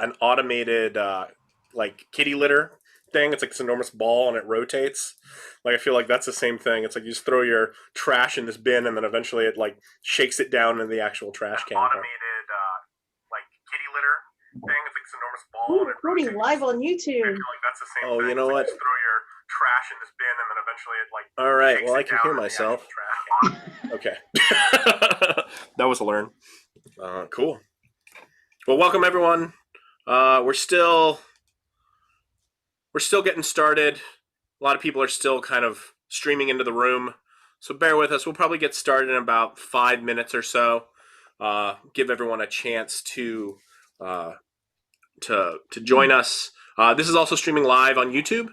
an automated like kitty litter thing. It's like this enormous ball and it rotates. Like I feel like that's the same thing. It's like you just throw your trash in this bin and then eventually it like shakes it down in the actual trash can. Automated like kitty litter thing. It's like this enormous ball. Ooh, recording live on YouTube. I feel like that's the same thing. You know what? Just throw your trash in this bin and then eventually it like. All right. Well, I can hear myself. Okay. That was a learn. Cool. Well, welcome everyone. We're still getting started. A lot of people are still kind of streaming into the room, so bear with us. We'll probably get started in about 5 minutes or so. Give everyone a chance to join us. This is also streaming live on YouTube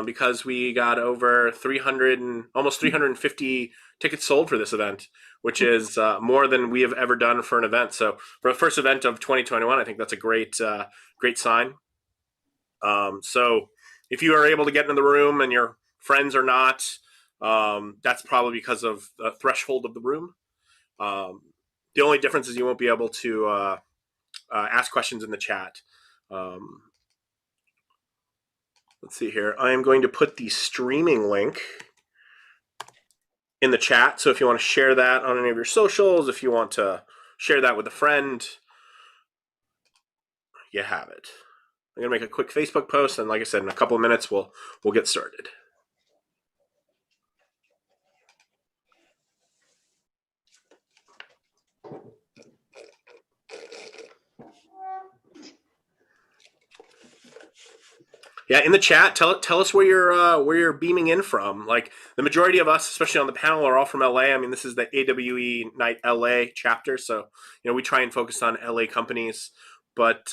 because we got over 300 and almost 350 tickets sold for this event, which is more than we have ever done for an event. So for the first event of 2021, I think that's a great sign. So if you are able to get into the room and your friends are not, that's probably because of the threshold of the room. The only difference is you won't be able to ask questions in the chat. Let's see here. I am going to put the streaming link in the chat. So if you want to share that on any of your socials, if you want to share that with a friend, you have it. I'm going to make a quick Facebook post, and like I said, in a couple of minutes, we'll get started. Yeah, in the chat, tell us where you're beaming in from. Like the majority of us, especially on the panel, are all from LA. I mean, this is the AWE Nite LA chapter, so we try and focus on LA companies. But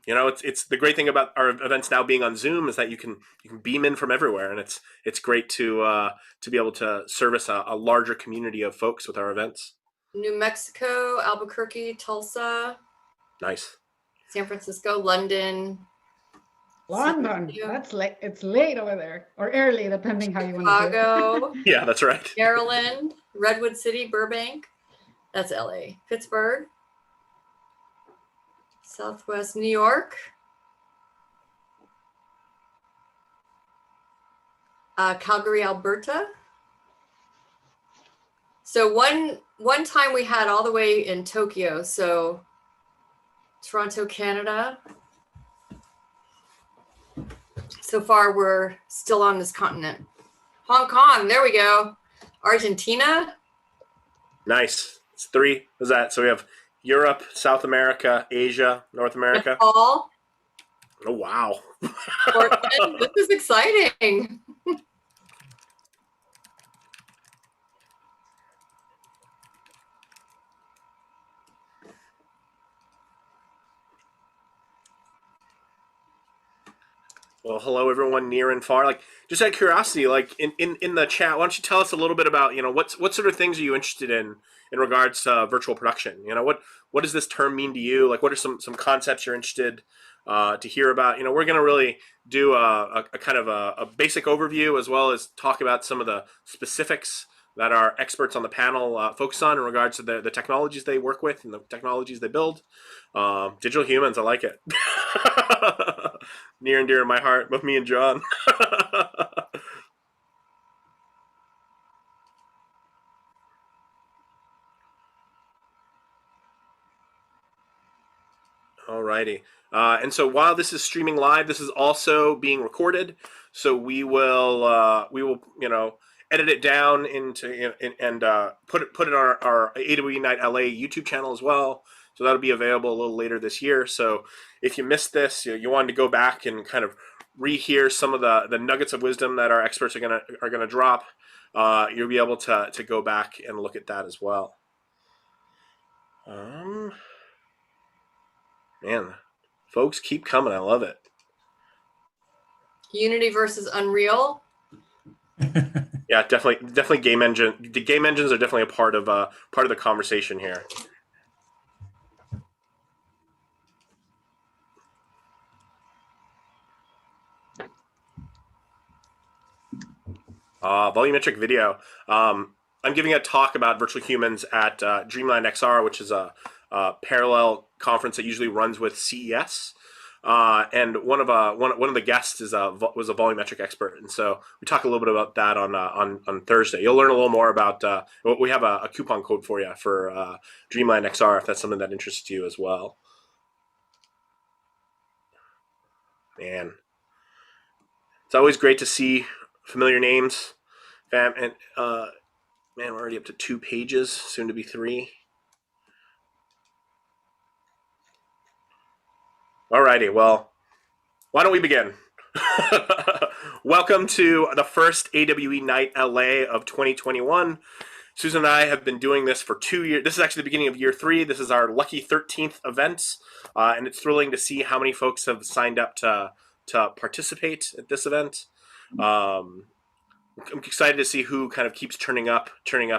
it's the great thing about our events now being on Zoom is that you can beam in from everywhere, and it's great to be able to service a larger community of folks with our events. New Mexico, Albuquerque, Tulsa. Nice. San Francisco, London. London. That's late. It's late over there, or early, depending how you want to do it. Chicago. Yeah, that's right. Maryland, Redwood City, Burbank. That's LA. Pittsburgh. Southwest New York. Calgary, Alberta. So one time we had all the way in Tokyo. So Toronto, Canada. So far, we're still on this continent. Hong Kong, there we go. Argentina. Nice. It's 3. What's that? So we have Europe, South America, Asia, North America. Nepal. Oh, wow. Portland. This is exciting. Well, hello everyone near and far. Like, just out of curiosity, like in the chat, why don't you tell us a little bit about what sort of things are you interested in regards to virtual production? What does this term mean to you? Like, what are some concepts you're interested to hear about? We're going to really do a kind of a basic overview as well as talk about some of the specifics that our experts on the panel focus on in regards to the technologies they work with and the technologies they build. Digital humans, I like it. Near and dear to my heart, with me and John. Alrighty. And so while this is streaming live, this is also being recorded. So we will edit it down into and put it on our AWE Nite LA YouTube channel as well. So that'll be available a little later this year. So if you missed this, you wanted to go back and kind of rehear some of the nuggets of wisdom that our experts are gonna drop, you'll be able to go back and look at that as well. Man, folks keep coming. I love it. Unity versus Unreal. Yeah, definitely game engine. The game engines are definitely a part of the conversation here. Volumetric video. I'm giving a talk about virtual humans at Dreamland Xr, which is a parallel conference that usually runs with CES. And one of the guests was a volumetric expert, and so we talk a little bit about that on Thursday. You'll learn a little more about. We have a coupon code for you for Dreamland XR if that's something that interests you as well. Man, it's always great to see familiar names, fam, and man, we're already up to 2 pages, soon to be 3. Alrighty, well, why don't we begin? Welcome to the first AWE Nite LA of 2021. Susan and I have been doing this for 2 years. This is actually the beginning of year 3. This is our lucky 13th event, and it's thrilling to see how many folks have signed up to participate at this event. I'm excited to see who kind of keeps turning up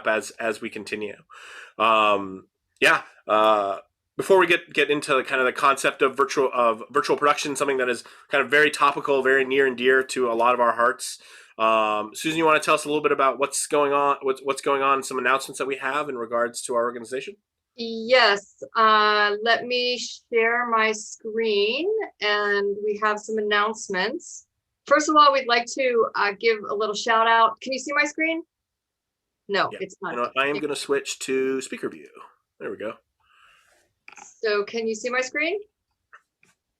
as we continue. Before we get into kind of the concept of virtual production, something that is kind of very topical, very near and dear to a lot of our hearts. Susan, you want to tell us a little bit about what's going on, some announcements that we have in regards to our organization? Yes, let me share my screen, and we have some announcements. First of all, we'd like to give a little shout out. Can you see my screen? No, yeah. It's not. You know, I am going to switch to speaker view. There we go. So can you see my screen?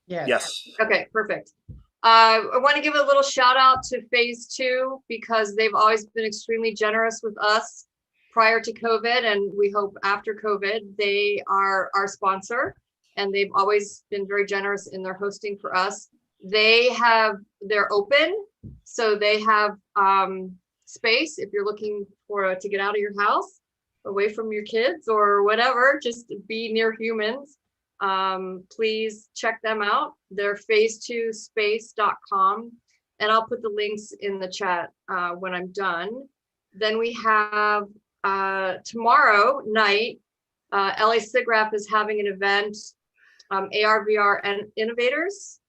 Yes. Okay, perfect. I want to give a little shout out to Phase 2 because they've always been extremely generous with us prior to COVID, and we hope after COVID. They are our sponsor, and they've always been very generous in their hosting for us. They're open, so they have space if you're looking to get out of your house, away from your kids or whatever, just be near humans. Please check them out. They're phase2space.com, and I'll put the links in the chat when I'm done. Then we have tomorrow night, LA SIGGRAPH is having an event, AR, VR, and Innovators.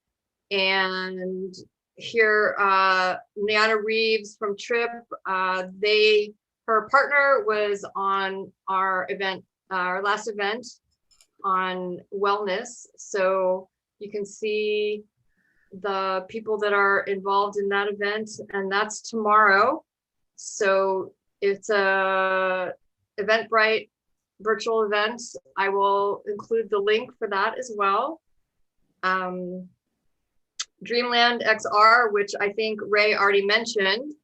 And here, Niana Reeves from Trip, her partner was on our event, our last event on wellness. So you can see the people that are involved in that event, and that's tomorrow. So it's a Eventbrite virtual event. I will include the link for that as well. Dreamland Xr, which I think Ray already mentioned,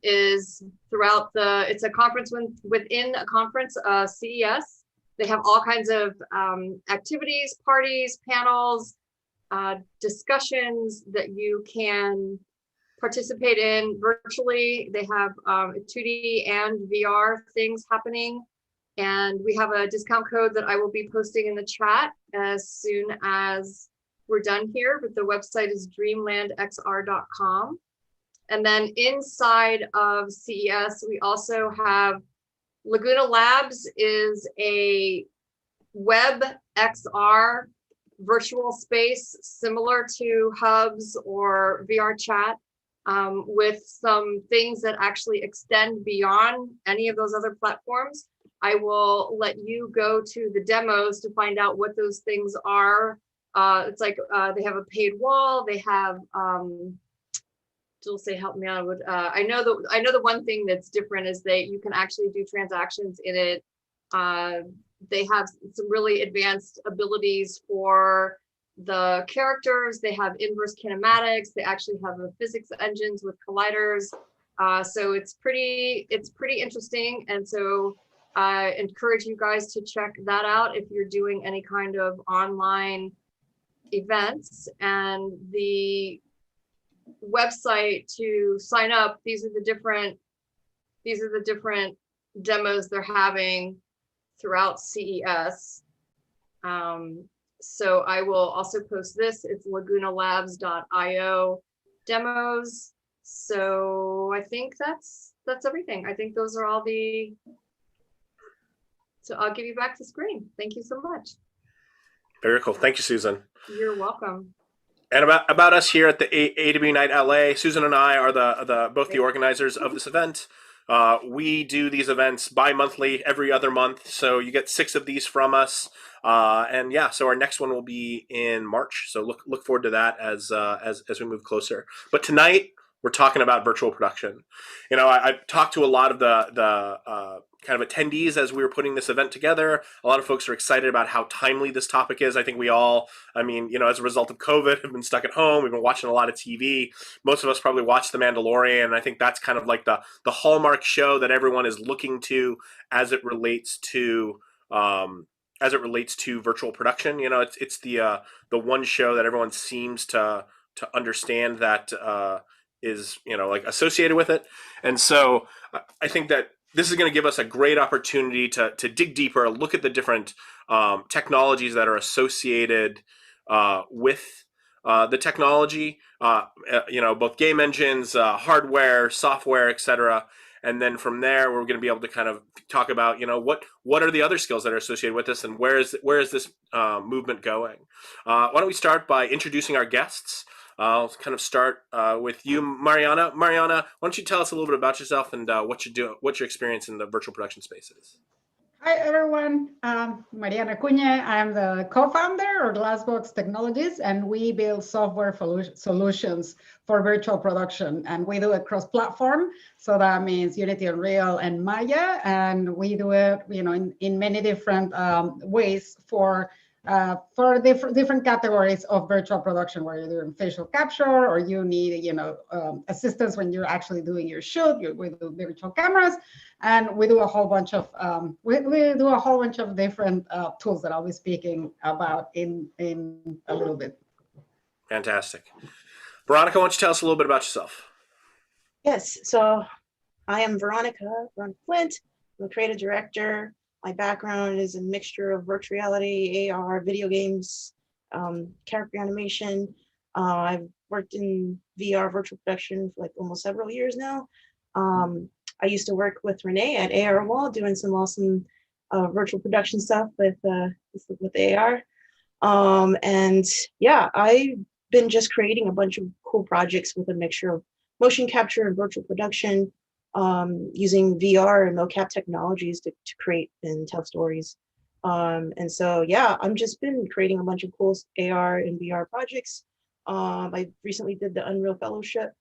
is it's a conference within a conference, CES. They have all kinds of activities, parties, panels, discussions that you can participate in virtually. They have 2D and VR things happening. And we have a discount code that I will be posting in the chat as soon as we're done here, but the website is dreamlandxr.com. And then inside of CES, we also have Laguna Labs is a web XR virtual space similar to Hubs or VR Chat, with some things that actually extend beyond any of those other platforms. I will let you go to the demos to find out what those things are. It's like they have a paid wall. They have, Dulce, help me out. I know the one thing that's different is you can actually do transactions in it. They have some really advanced abilities for the characters. They have inverse kinematics. They actually have the physics engines with colliders. So it's pretty interesting. And so I encourage you guys to check that out if you're doing any kind of online events. And the website to sign up, these are the different demos they're having throughout CES. So I will also post this. It's lagunalabs.io demos. So I think that's everything. I think those are all so I'll give you back the screen. Thank you so much. Very cool. Thank you, Susan. You're welcome. And about us here at the AWE Nite LA, Susan and I are both the organizers of this event. We do these events bi-monthly, every other month. So you get 6 of these from us. And yeah, so our next one will be in March. So look forward to that as we move closer. But tonight we're talking about virtual production. You know, I've talked to a lot of the kind of attendees as we were putting this event together. A lot of folks are excited about how timely this topic is. I think we all, I mean, you know, as a result of COVID, have been stuck at home. We've been watching a lot of TV. Most of us probably watched The Mandalorian. And I think that's kind of like the hallmark show that everyone is looking to as it relates to virtual production. You know, it's the one show that everyone seems to understand that is, you know, like associated with it. And so I think that this is going to give us a great opportunity to dig deeper, look at the different technologies that are associated with the technology, you know, both game engines, hardware, software, etc. And then from there, we're going to be able to kind of talk about, you know, what are the other skills that are associated with this, and where is this movement going? Why don't we start by introducing our guests? I'll kind of start with you, Mariana. Mariana, why don't you tell us a little bit about yourself and what your experience in the virtual production space is? Hi, everyone. Mariana Cunha. I'm the co-founder of Glassbox Technologies, and we build software solutions for virtual production. And we do it cross-platform. So that means Unity, Unreal, and Maya. And we do it, you know, in many different ways for different categories of virtual production, where you're doing facial capture, or you need, you know, assistance when you're actually doing your shoot. We do virtual cameras, and we do a whole bunch of different tools that I'll be speaking about in a little bit. Fantastic. Veronica, why don't you tell us a little bit about yourself? Yes, so I am Veronica Flint. I'm a creative director. My background is a mixture of virtual reality, AR, video games, character animation. I've worked in VR virtual production for like almost several years now. I used to work with Renee at AR Wall doing some awesome virtual production stuff with AR. And yeah, I've been just creating a bunch of cool projects with a mixture of motion capture and virtual production, using VR and mocap technologies to create and tell stories. And so, yeah, I've just been creating a bunch of cool AR and VR projects. I recently did the Unreal Fellowship,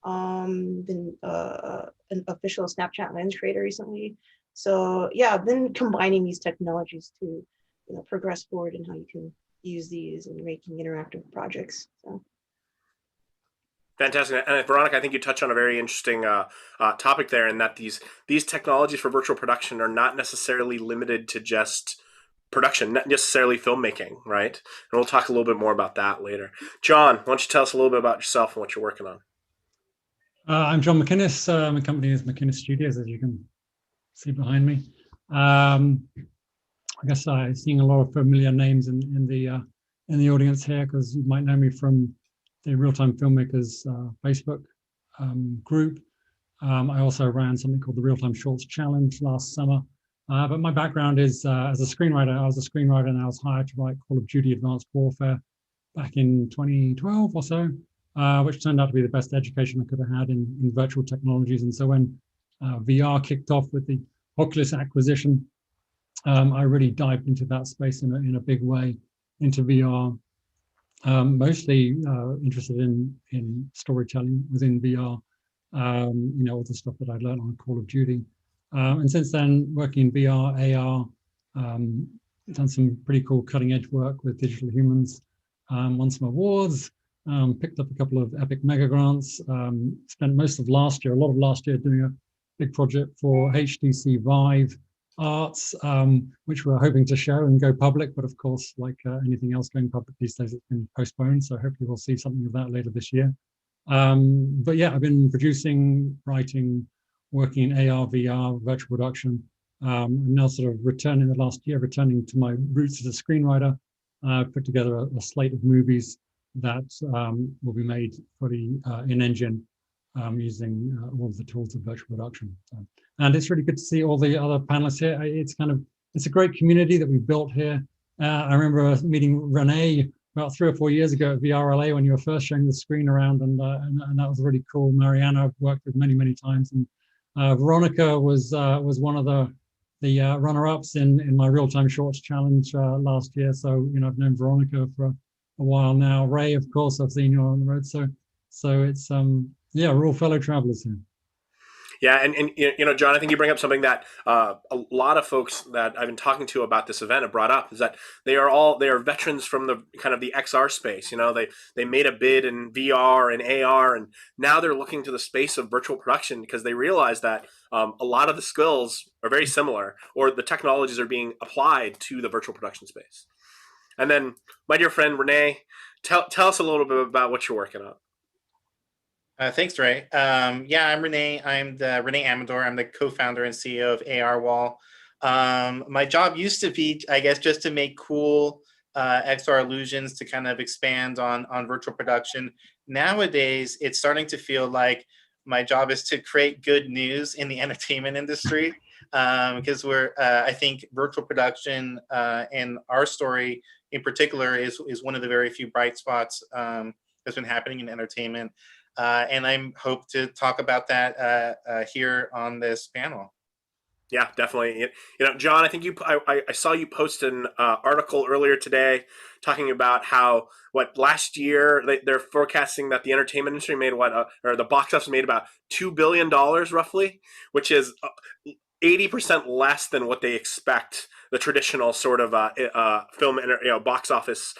been an official Snapchat lens creator recently. So yeah, I've been combining these technologies to, you know, progress forward in how you can use these in making interactive projects. So. Fantastic. And Veronica, I think you touched on a very interesting topic there, in that these technologies for virtual production are not necessarily limited to just production, not necessarily filmmaking, right? And we'll talk a little bit more about that later. John, why don't you tell us a little bit about yourself and what you're working on? I'm John McInnes. My company is McInnes Studios, as you can see behind me. I guess I'm seeing a lot of familiar names in the audience here, because you might know me from the Real-Time Filmmakers Facebook group. I also ran something called the Real-Time Shorts Challenge last summer. But my background is as a screenwriter. I was a screenwriter, and I was hired to write Call of Duty Advanced Warfare back in 2012 or so, which turned out to be the best education I could have had in virtual technologies. And so when VR kicked off with the Oculus acquisition, I really dived into that space in a big way, into VR. Mostly interested in storytelling within VR, you know, all the stuff that I learned on Call of Duty. And since then, working in VR, AR, done some pretty cool cutting edge work with Digital Humans, won some awards, picked up a couple of epic mega grants, spent most of last year, a lot of last year, doing a big project for HTC Vive Arts, which we're hoping to show and go public, but of course, like anything else going public these days, it's been postponed, so hopefully we'll see something of that later this year. But yeah, I've been producing, writing, working in AR, VR, virtual production. I'm now sort of returning to my roots as a screenwriter. Put together a slate of movies that will be made fully in-engine, using all of the tools of virtual production. And it's really good to see all the other panelists here. It's a great community that we've built here. I remember meeting Renee about 3 or 4 years ago at VRLA when you were first showing the screen around, and that was really cool. Mariana I've worked with many, many times, and Veronica was one of the runner-ups in my real-time shorts challenge last year. So I've known Veronica for a while now. Ray, of course, I've seen you on the road. So it's yeah, we're all fellow travelers here. Yeah, and John, I think you bring up something that a lot of folks that I've been talking to about this event have brought up, is that they are veterans from the kind of the XR space. They made a bid in VR and AR, and now they're looking to the space of virtual production because they realize that a lot of the skills are very similar, or the technologies are being applied to the virtual production space. And then, my dear friend Renee, tell us a little bit about what you're working on. Thanks, Ray. Yeah, I'm Renee. I'm Renee Amador. I'm the co-founder and CEO of AR Wall. My job used to be, I guess, just to make cool XR illusions to kind of expand on virtual production. Nowadays, it's starting to feel like my job is to create good news in the entertainment industry, because I think virtual production and our story in particular is one of the very few bright spots that's been happening in entertainment. And I hope to talk about that here on this panel. Yeah, definitely. John, I think I saw you post an article earlier today talking about how last year they're forecasting that the entertainment industry made or the box office made about $2 billion roughly, which is 80% less than what they expect the traditional sort of film box office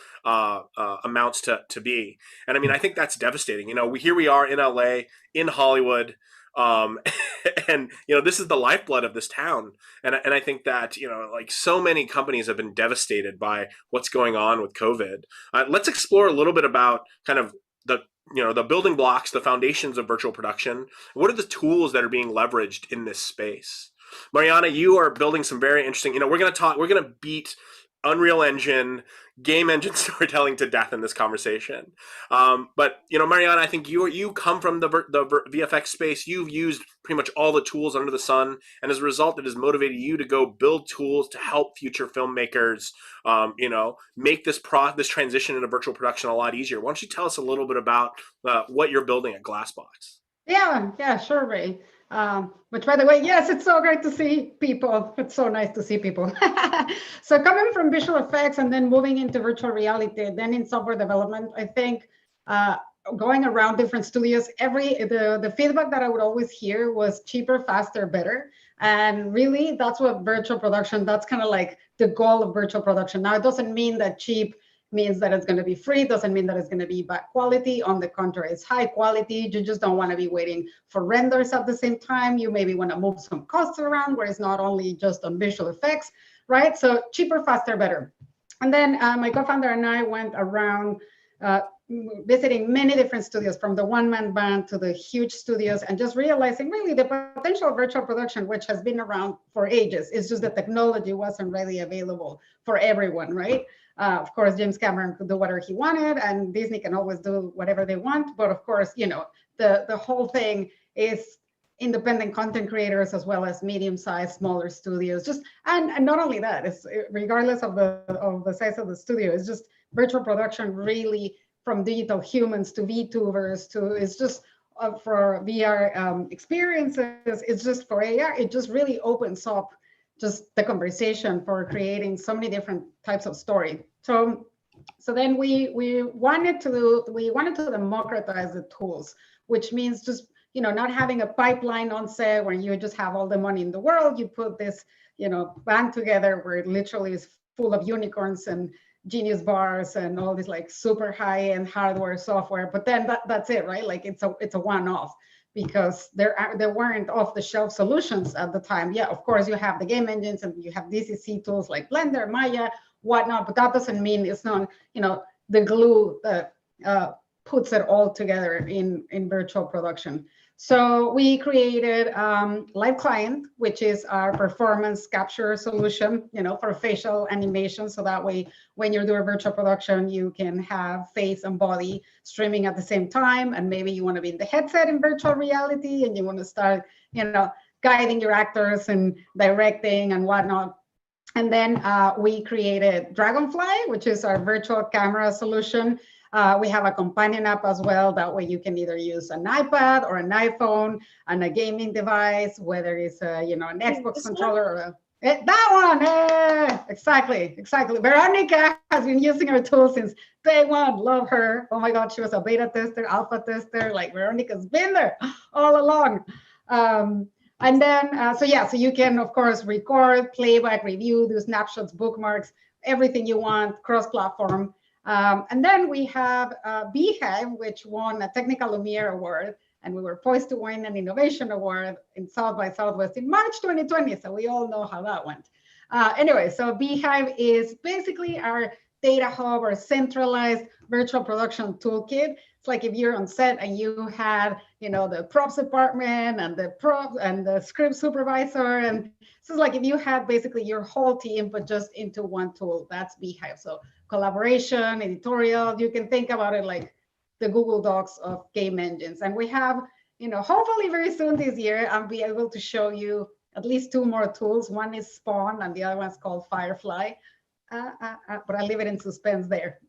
amounts to be. And I mean, I think that's devastating. Here we are in LA, in Hollywood, and this is the lifeblood of this town. And I think that like so many companies have been devastated by what's going on with COVID. Let's explore a little bit about kind of the building blocks, the foundations of virtual production. What are the tools that are being leveraged in this space? Mariana, you are building some very interesting, we're going to beat Unreal Engine, game engine storytelling to death in this conversation. But Mariana, I think you come from the VFX space. You've used pretty much all the tools under the sun, and as a result, it has motivated you to go build tools to help future filmmakers, make this transition into virtual production a lot easier. Why don't you tell us a little bit about what you're building at Glassbox? Yeah, sure, Ray. Which, by the way, yes, it's so great to see people. It's so nice to see people. So coming from visual effects and then moving into virtual reality, then in software development, I think going around different studios, the feedback that I would always hear was cheaper, faster, better. And really, that's what virtual production, that's kind of like the goal of virtual production. Now, it doesn't mean that cheap means that it's going to be free. Doesn't mean that it's going to be bad quality. On the contrary, it's high quality. You just don't want to be waiting for renders at the same time. You maybe want to move some costs around where it's not only just on visual effects, right? So cheaper, faster, better. And then my co-founder and I went around visiting many different studios, from the one-man band to the huge studios, and just realizing really the potential of virtual production, which has been around for ages. It's just the technology wasn't really available for everyone, right? Of course, James Cameron could do whatever he wanted, and Disney can always do whatever they want. But of course, the whole thing is independent content creators as well as medium-sized, smaller studios. And not only that, it's regardless of the size of the studio, it's just virtual production really, from digital humans to VTubers to, it's just for VR experiences, it's just for AR, it just really opens up just the conversation for creating so many different types of story. So then we wanted to democratize the tools, which means just not having a pipeline on set where you just have all the money in the world. You put this band together where it literally is full of unicorns and genius bars and all this like super high-end hardware software, but then that's it, right? Like it's a one-off, because there weren't off-the-shelf solutions at the time. Yeah, of course you have the game engines and you have DCC tools like Blender, Maya, whatnot, but that doesn't mean it's not the glue that puts it all together in virtual production. So we created Live Client, which is our performance capture solution, for facial animation. So that way, when you're doing virtual production, you can have face and body streaming at the same time. And maybe you want to be in the headset in virtual reality and you want to start, guiding your actors and directing and whatnot. And then we created Dragonfly, which is our virtual camera solution. We have a companion app as well. That way you can either use an iPad or an iPhone and a gaming device, whether it's a, you know, an Xbox controller or that one. Exactly. Veronica has been using our tool since day one. Love her. Oh my God, she was a beta tester, alpha tester. Like Veronica's been there all along. And then, so you can, of course, record, playback, review, do snapshots, bookmarks, everything you want, cross-platform. And then we have Beehive, which won a Technical Lumiere Award, and we were poised to win an Innovation Award in South by Southwest in March 2020, so we all know how that went. Anyway, so Beehive is basically our data hub or centralized virtual production toolkit. It's like if you're on set and you had, you know, the props department and the props and the script supervisor, and this is like if you had basically your whole team but just into one tool. That's Beehive. So collaboration, editorial, you can think about it like the Google Docs of game engines. And we have, you know, hopefully very soon this year, I'll be able to show you at least 2 more tools. One is Spawn and the other one's called Firefly. But I leave it in suspense there.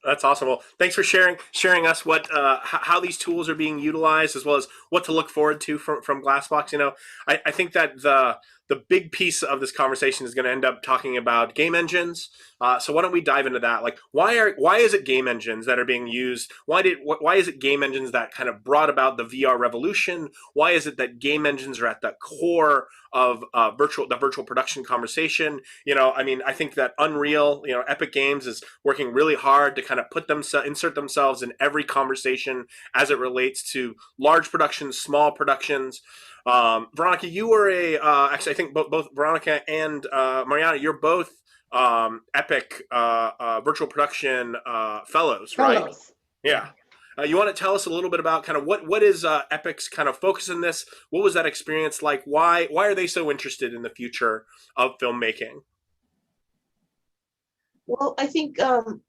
That's awesome. Well, thanks for sharing us what how these tools are being utilized, as well as what to look forward to from Glassbox. You know, I think that the big piece of this conversation is going to end up talking about game engines. So why don't we dive into that? Like, why is it game engines that are being used? Why is it game engines that kind of brought about the VR revolution? Why is it that game engines are at the core of the virtual production conversation? You know, I mean, I think that Unreal, you know, Epic Games is working really hard to kind of insert themselves in every conversation as it relates to large productions, small productions. Veronica, you were actually, I think both Veronica and Mariana, you're both Epic virtual production fellows, right? Yeah. You want to tell us a little bit about kind of what is Epic's kind of focus in this? What was that experience like? Why are they so interested in the future of filmmaking? Well, I think well,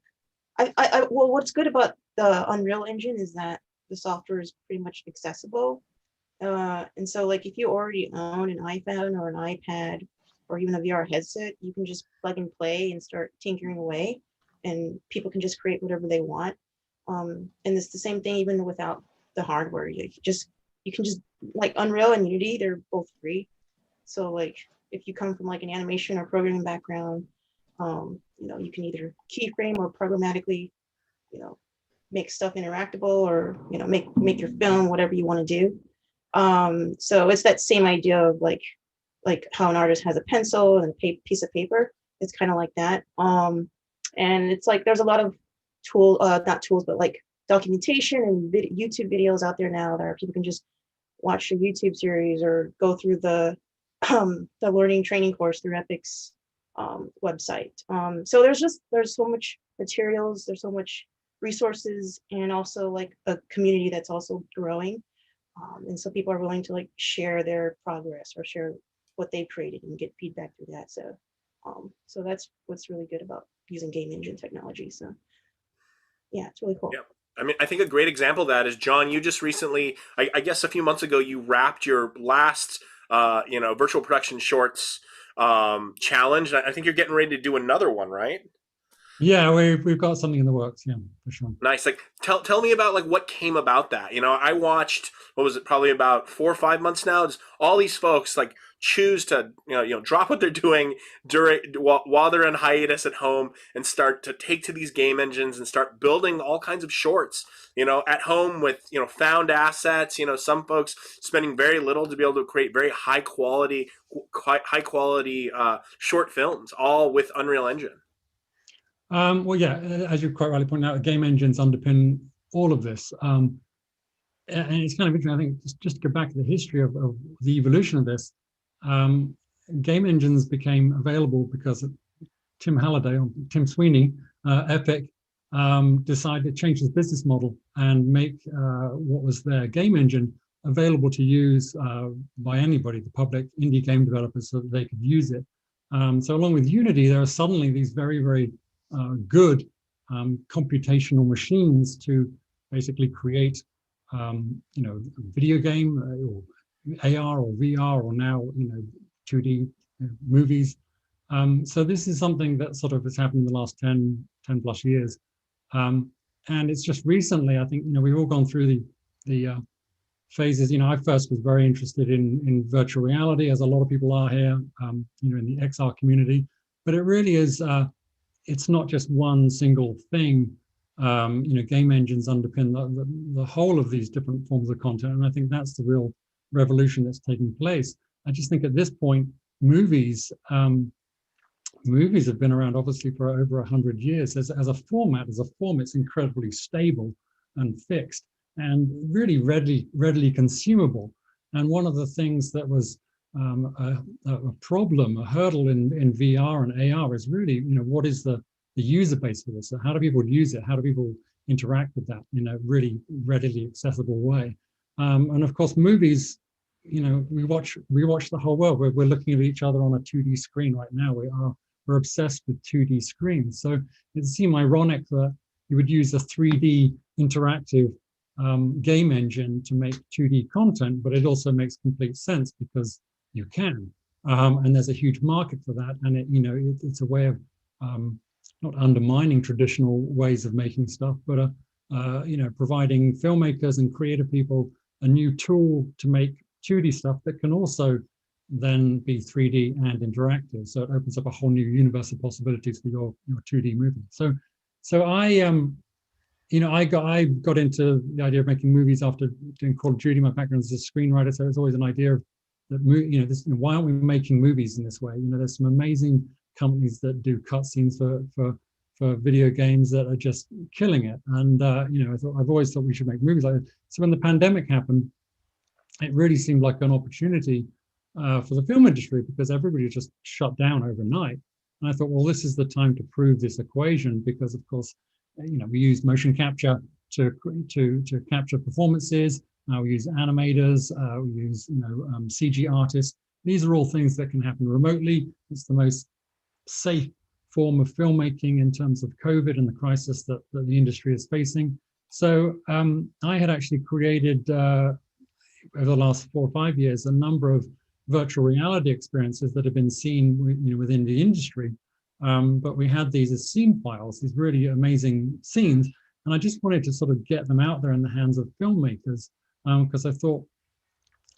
what's good about the Unreal Engine is that the software is pretty much accessible. And so, like, if you already own an iPhone or an iPad or even a VR headset, you can just plug and play and start tinkering away, and people can just create whatever they want. And it's the same thing even without the hardware. You can just like Unreal and Unity, they're both free. So like if you come from like an animation or programming background, you know, you can either keyframe or programmatically, you know, make stuff interactable or, you know, make your film, whatever you want to do. So it's that same idea of like how an artist has a pencil and a piece of paper. It's kind of like that. And it's like there's a lot of not tools, but like documentation and YouTube videos out there now that people can just watch a YouTube series or go through the learning training course through Epic's website. So there's so much materials, there's so much resources, and also like a community that's also growing. And so people are willing to like share their progress or share what they've created and get feedback through that. So, so that's what's really good about using game engine technology. So, yeah, it's really cool. Yeah. I mean, I think a great example of that is, John, you just recently, I guess a few months ago, you wrapped your last, you know, virtual production shorts challenge. I think you're getting ready to do another one, right? Yeah, we've got something in the works. Yeah, for sure. Nice. Like, tell me about like what came about that. You know, I watched, what was it, probably about 4 or 5 months now. Just all these folks like choose to you know drop what they're doing while they're in hiatus at home and start to take to these game engines and start building all kinds of shorts. You know, at home with, you know, found assets. You know, some folks spending very little to be able to create very high quality short films, all with Unreal Engine. Well, yeah, as you quite rightly pointed out, game engines underpin all of this. And it's kind of interesting, I think, just to go back to the history of the evolution of this. Game engines became available because Tim Sweeney, Epic, decided to change his business model and make what was their game engine available to use by anybody, the public, indie game developers, so that they could use it. So along with Unity, there are suddenly these very, very good computational machines to basically create, you know, video game or AR or VR or now, you know, 2D movies. So this is something that sort of has happened in the last 10 plus years. And it's just recently, I think, we've all gone through the phases. I first was very interested in virtual reality, as a lot of people are here, in the XR community. But it really is, it's not just one single thing. Game engines underpin the whole of these different forms of content. And I think that's the real revolution that's taking place. I just think at this point, movies have been around obviously for over 100 years. As a form, it's incredibly stable and fixed and really readily consumable. And one of the things that was a problem, a hurdle in VR and AR is really, what is the user base for this? So how do people use it? How do people interact with that in a really readily accessible way? And of course, movies, we watch the whole world. We're looking at each other on a 2D screen right now. We're obsessed with 2D screens. So it seemed ironic that you would use a 3D interactive game engine to make 2D content, but it also makes complete sense because you can. And there's a huge market for that. And it's a way of not undermining traditional ways of making stuff, but providing filmmakers and creative people a new tool to make 2D stuff that can also then be 3D and interactive. So it opens up a whole new universe of possibilities for your 2D movie. So I got into the idea of making movies after doing Call of Duty. My background as a screenwriter, so it's always an idea of that. Why aren't we making movies in this way? there's some amazing companies that do cutscenes for video games that are just killing it. And I've always thought we should make movies like that. So when the pandemic happened, it really seemed like an opportunity for the film industry because everybody just shut down overnight. And I thought, well, this is the time to prove this equation because, of course, we use motion capture to capture performances. We use animators. We use CG artists. These are all things that can happen remotely. It's the most safe form of filmmaking in terms of COVID and the crisis that the industry is facing. So I had actually created over the last 4 or 5 years a number of virtual reality experiences that have been seen within the industry. But we had these as scene files, these really amazing scenes. And I just wanted to sort of get them out there in the hands of filmmakers because I thought,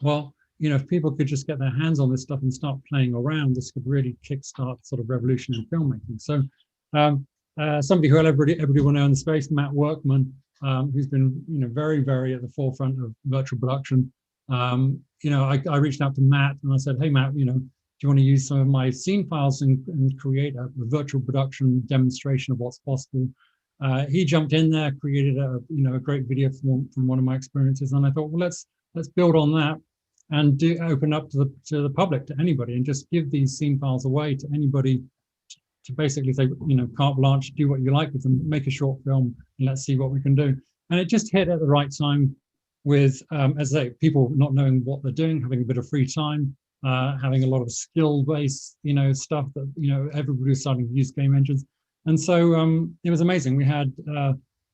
well, if people could just get their hands on this stuff and start playing around, this could really kickstart sort of revolution in filmmaking. So somebody who everybody will know in the space, Matt Workman, who's been very, very at the forefront of virtual production. I reached out to Matt and I said, hey, Matt, do you want to use some of my scene files and create a virtual production demonstration of what's possible? He jumped in there, created a great video from one of my experiences, and I thought, well, let's build on that and open up to the public, to anybody, and just give these scene files away to anybody to basically say, carte blanche, do what you like with them, make a short film, and let's see what we can do. And it just hit at the right time with, as I say, people not knowing what they're doing, having a bit of free time, having a lot of skill-based, stuff that, everybody was starting to use game engines. And so it was amazing. We had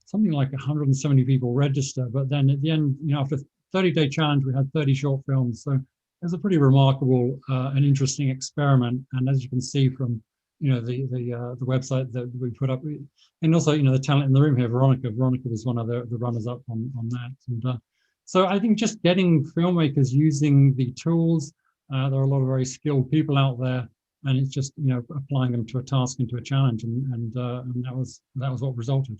something like 170 people register, but then at the end, after 30-day challenge, we had 30 short films. So it was a pretty remarkable and interesting experiment. And as you can see from, the website that we put up, and also, the talent in the room here, Veronica was one of the runners-up on that. And so I think just getting filmmakers using the tools, there are a lot of very skilled people out there, and it's just applying them to a task and to a challenge, and that was what resulted.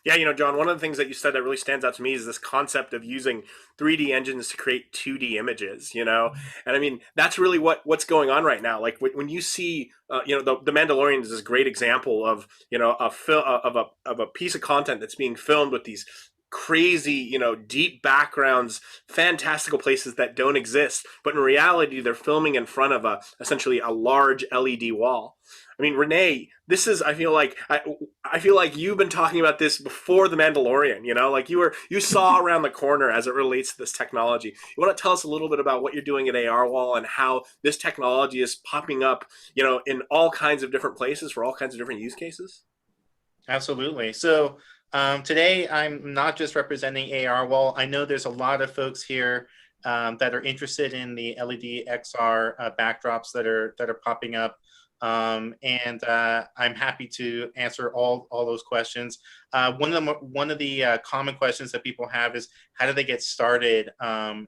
Yeah, John, one of the things that you said that really stands out to me is this concept of using 3D engines to create 2D images, and I mean, that's really what's going on right now. Like when you see, the Mandalorian is this great example of, of a piece of content that's being filmed with these crazy, deep backgrounds, fantastical places that don't exist, but in reality, they're filming in front of essentially a large LED wall. I mean, Renee, this is, I feel like you've been talking about this before The Mandalorian, like you saw around the corner as it relates to this technology. You want to tell us a little bit about what you're doing at ARWall and how this technology is popping up, in all kinds of different places for all kinds of different use cases? Absolutely. So today, I'm not just representing ARWall. I know there's a lot of folks here that are interested in the LED XR backdrops that are popping up. And I'm happy to answer all those questions. One of the common questions that people have is, how do they get started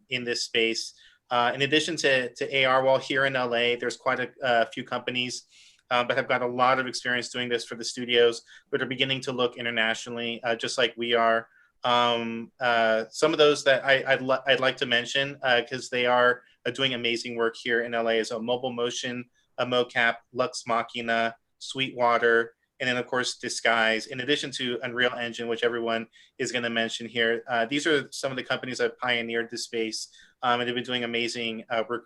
in this space? In addition to AR Wall here in LA, there's quite a few companies that have got a lot of experience doing this for the studios, but are beginning to look internationally, just like we are. Some of those that I'd like to mention, because they are doing amazing work here in LA, is a Mobile Motion, a Mocap, Lux Machina, Sweetwater, and then of course Disguise, in addition to Unreal Engine, which everyone is going to mention here. These are some of the companies that pioneered this space, and they've been doing amazing work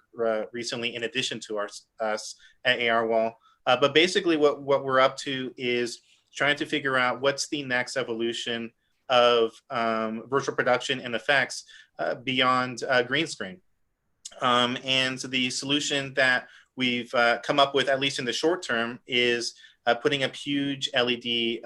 recently in addition to us at AR Wall. But basically what we're up to is trying to figure out what's the next evolution of virtual production and effects beyond green screen. And the solution that we've come up with, at least in the short term, is putting up huge LED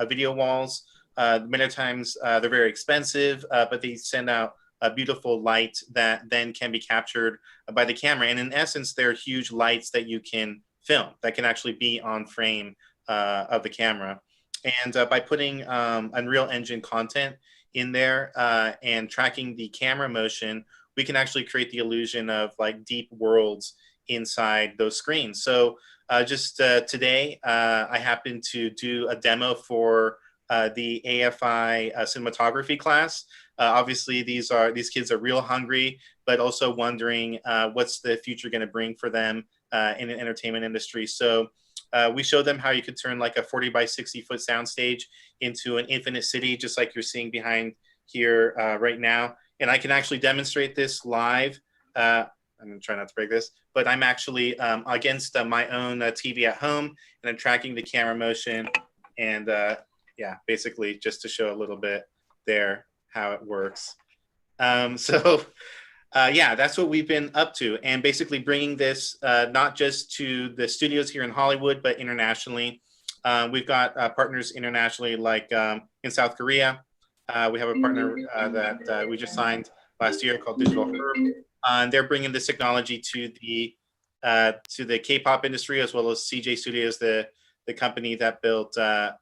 video walls. Many times they're very expensive, but they send out a beautiful light that then can be captured by the camera. And in essence, they're huge lights that you can film, that can actually be on frame of the camera. And by putting Unreal Engine content in there and tracking the camera motion, we can actually create the illusion of like deep worlds inside those screens. So just today, I happened to do a demo for the AFI cinematography class. Obviously, these kids are real hungry, but also wondering what's the future going to bring for them in the entertainment industry. So we showed them how you could turn like a 40 by 60 foot soundstage into an infinite city, just like you're seeing behind here right now. And I can actually demonstrate this live. I'm gonna try not to break this, but I'm actually against my own TV at home, and I'm tracking the camera motion. And yeah, basically just to show a little bit there how it works. Yeah, that's what we've been up to, and basically bringing this not just to the studios here in Hollywood, but internationally. We've got partners internationally, like in South Korea. We have a partner that we just signed last year called Digital Herb. And they're bringing this technology to the K-pop industry, as well as CJ Studios, the company that built, the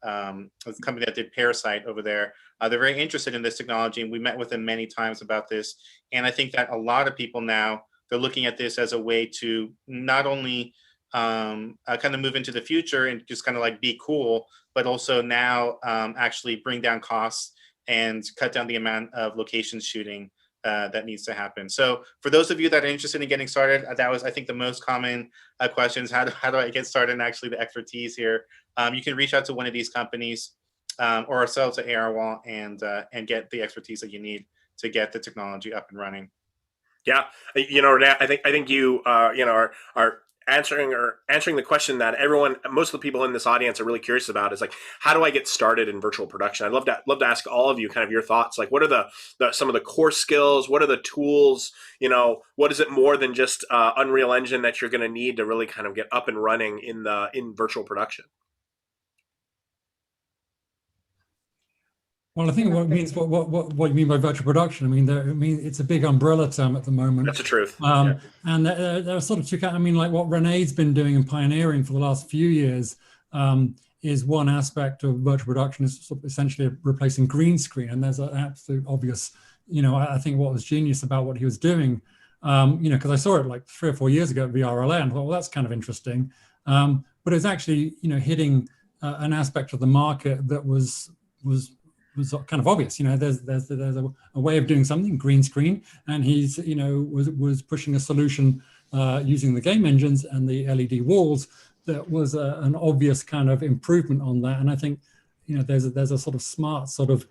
company that did Parasite over there. They're very interested in this technology, and we met with them many times about this. And I think that a lot of people now, they're looking at this as a way to not only kind of move into the future and just kind of like be cool, but also now actually bring down costs and cut down the amount of location shooting that needs to happen. So for those of you that are interested in getting started, that was, I think, the most common questions. How do I get started, and actually the expertise here? You can reach out to one of these companies or ourselves at AR Wall and get the expertise that you need to get the technology up and running. Yeah, you know, Renee, I think you you know, are answering the question that most of the people in this audience are really curious about, is like, how do I get started in virtual production? I'd love to ask all of you kind of your thoughts. Like, what are some of the core skills? What are the tools? You know, what is it more than just Unreal Engine that you're going to need to really kind of get up and running in virtual production? Well, I think what you mean by virtual production, I mean it's a big umbrella term at the moment. That's the truth. And there are sort of two. I mean, like what Renee's been doing and pioneering for the last few years is one aspect of virtual production, is sort of essentially replacing green screen. And there's an absolute obvious, you know, I think what was genius about what he was doing, you know, because I saw it like 3 or 4 years ago at VRLA and thought, well, that's kind of interesting. But it's actually, you know, hitting an aspect of the market that was kind of obvious. You know, there's a way of doing something, green screen, and he's, you know, was pushing a solution using the game engines and the LED walls that was an obvious kind of improvement on that. And I think, you know, there's a sort of smart sort of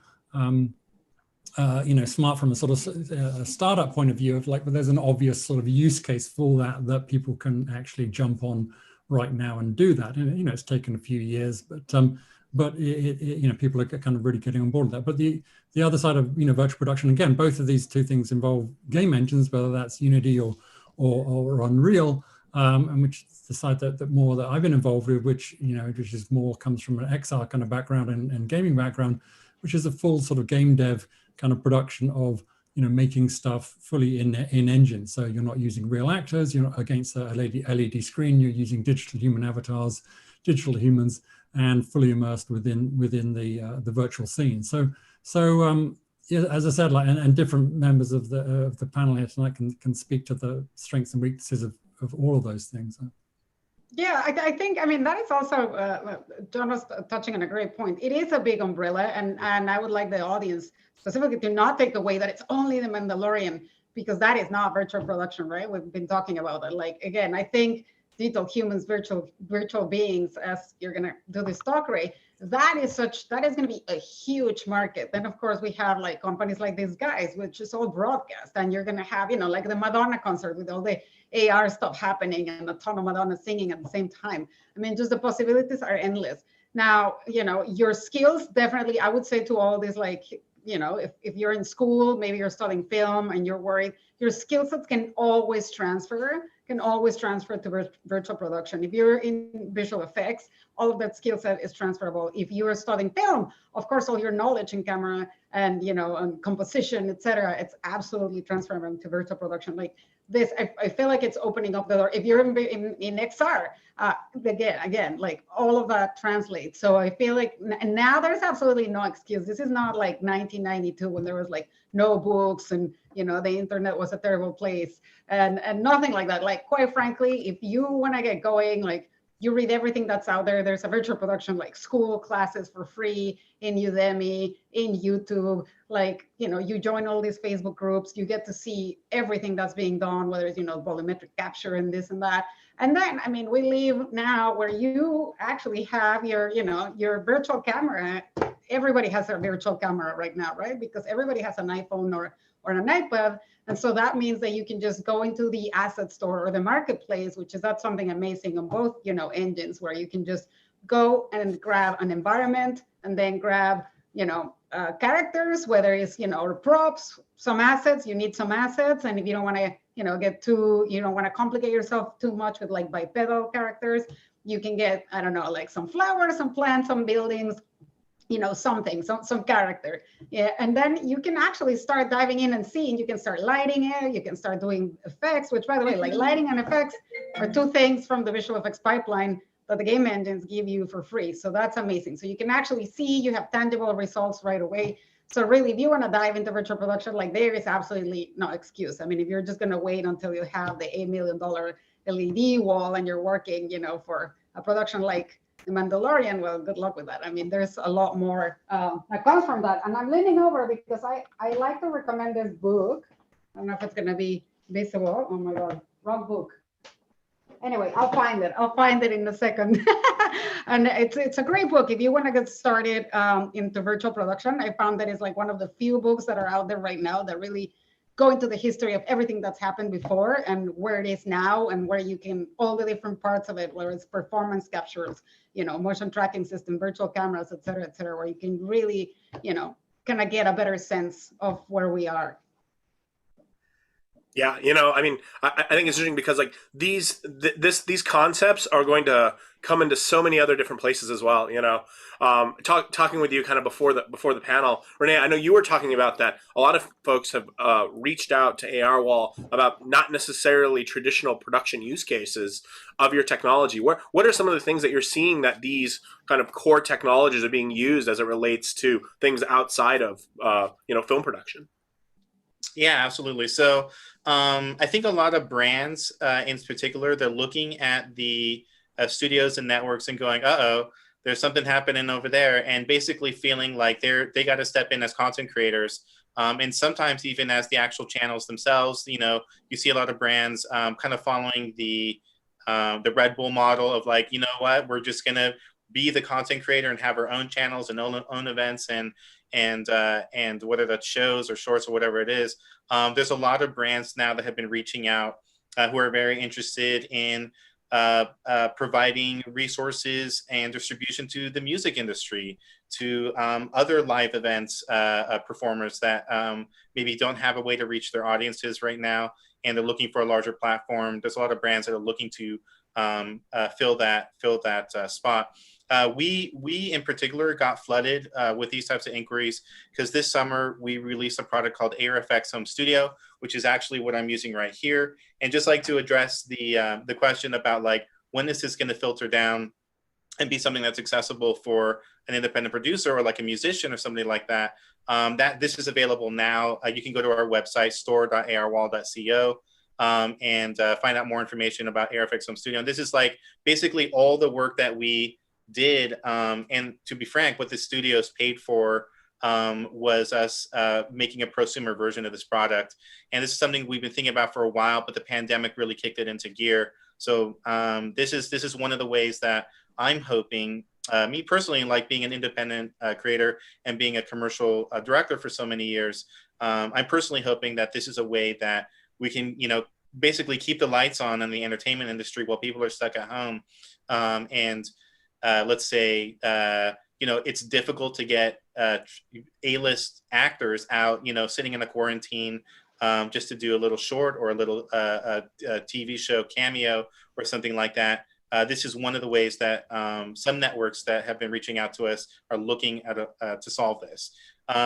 you know, smart from a sort of a startup point of view of like, but there's an obvious sort of use case for that people can actually jump on right now and do that. And, you know, it's taken a few years, but you know, people are kind of really getting on board with that. But the other side of, you know, virtual production, again, both of these two things involve game engines, whether that's Unity or Unreal, and which is the side that more that I've been involved with, which, you know, which is more comes from an XR kind of background and gaming background, which is a full sort of game dev kind of production of, making stuff fully in engine. So you're not using real actors, you're not against a LED screen, you're using digital human avatars, digital humans, and fully immersed within the virtual scene. So yeah, as I said, and different members of the panel here tonight can speak to the strengths and weaknesses of all of those things. Yeah, I think, I mean, that is also, John was touching on a great point. It is a big umbrella, and I would like the audience specifically to not take away that it's only The Mandalorian, because that is not virtual production, right? We've been talking about it. Like, again, I think digital humans, virtual beings, as you're gonna do this talk, Ray, that is gonna be a huge market. Then of course we have like companies like these guys, which is all broadcast, and you're gonna have, like the Madonna concert with all the AR stuff happening and a ton of Madonna singing at the same time. I mean, just the possibilities are endless. Now, your skills, definitely, I would say to all this, like, if you're in school, maybe you're studying film and you're worried, your skill sets can always transfer to virtual production. If you're in visual effects, all of that skill set is transferable. If you are studying film, of course, all your knowledge in camera and, and composition, etc., it's absolutely transferable to virtual production. Like this, I feel like it's opening up the door. If you're in XR, again, like all of that translates. So I feel like now there's absolutely no excuse. This is not like 1992 when there was like no books and, the internet was a terrible place and nothing like that. Like, quite frankly, if you want to get going, like, you read everything that's out there. There's a virtual production, like school classes for free in Udemy, in YouTube. Like, you join all these Facebook groups, you get to see everything that's being done, whether it's, volumetric capture and this and that. And then, I mean, we live now where you actually have your, your virtual camera. Everybody has their virtual camera right now, right? Because everybody has an iPhone or an iPad. And so that means that you can just go into the asset store or the marketplace, that's something amazing on both, engines, where you can just go and grab an environment and then grab, characters, whether it's, or props, some assets, you need some assets. And if you don't want to, you don't want to complicate yourself too much with like bipedal characters, you can get, I don't know, like some flowers, some plants, some buildings, some character. Yeah, and then you can actually start diving in and seeing, you can start lighting it, you can start doing effects, which, by the way, like lighting and effects are two things from the visual effects pipeline that the game engines give you for free. So that's amazing. So you can actually see, you have tangible results right away. So really, if you want to dive into virtual production, like, there is absolutely no excuse. I mean, if you're just going to wait until you have the $8 million LED wall and you're working, for a production like The Mandalorian, well, good luck with that. I mean, there's a lot more that comes from that. And I'm leaning over because I like to recommend this book. I don't know if it's going to be visible. Oh my God, wrong book. Anyway, I'll find it in a second. And it's a great book if you want to get started into virtual production. I found that it's like one of the few books that are out there right now that really go into the history of everything that's happened before and where it is now, and where you can, all the different parts of it, whether it's performance captures, motion tracking system, virtual cameras, et cetera, where you can really, kind of get a better sense of where we are. Yeah, I mean, I think it's interesting because like these concepts are going to come into so many other different places as well. Talking with you kind of before the panel, Renee, I know you were talking about that. A lot of folks have reached out to ARWall about not necessarily traditional production use cases of your technology. What are some of the things that you're seeing that these kind of core technologies are being used as it relates to things outside of film production? Yeah, absolutely. So I think a lot of brands in particular, they're looking at the studios and networks and going, uh-oh, there's something happening over there, and basically feeling like they got to step in as content creators. And sometimes even as the actual channels themselves, you see a lot of brands kind of following the Red Bull model of like, you know what, we're just going to be the content creator and have our own channels and own events and whether that's shows or shorts or whatever it is. There's a lot of brands now that have been reaching out who are very interested in providing resources and distribution to the music industry, to other live events performers that maybe don't have a way to reach their audiences right now, and they're looking for a larger platform. There's a lot of brands that are looking to fill that spot. We in particular got flooded with these types of inquiries because this summer we released a product called Airfx Home Studio, which is actually what I'm using right here. And just like to address the question about like, when is this going to filter down and be something that's accessible for an independent producer or like a musician or somebody like that, that this is available now. You can go to our website, store.arwall.co, and find out more information about Airfx Home Studio. And this is like basically all the work that we did. And to be frank, what the studios paid for was us making a prosumer version of this product. And this is something we've been thinking about for a while, but the pandemic really kicked it into gear. So this is one of the ways that I'm hoping, me personally, like being an independent creator and being a commercial director for so many years, I'm personally hoping that this is a way that we can, basically keep the lights on in the entertainment industry while people are stuck at home. And let's say, it's difficult to get A-list actors out, sitting in a quarantine just to do a little short or a little TV show cameo or something like that. This is one of the ways that some networks that have been reaching out to us are looking at to solve this.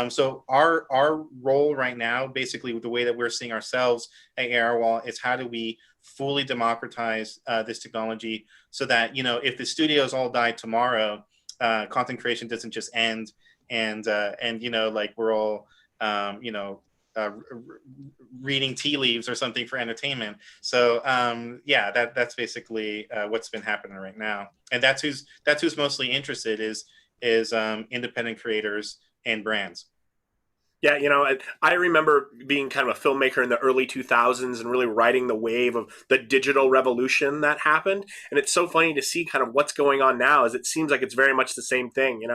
So our role right now, basically the way that we're seeing ourselves at ARWall, is how do we fully democratize this technology so that, if the studios all die tomorrow, content creation doesn't just end and like we're all, reading tea leaves or something for entertainment. So yeah, that's basically what's been happening right now, and that's who's mostly interested is independent creators and brands. Yeah, I remember being kind of a filmmaker in the early 2000s and really riding the wave of the digital revolution that happened. And it's so funny to see kind of what's going on now, as it seems like it's very much the same thing.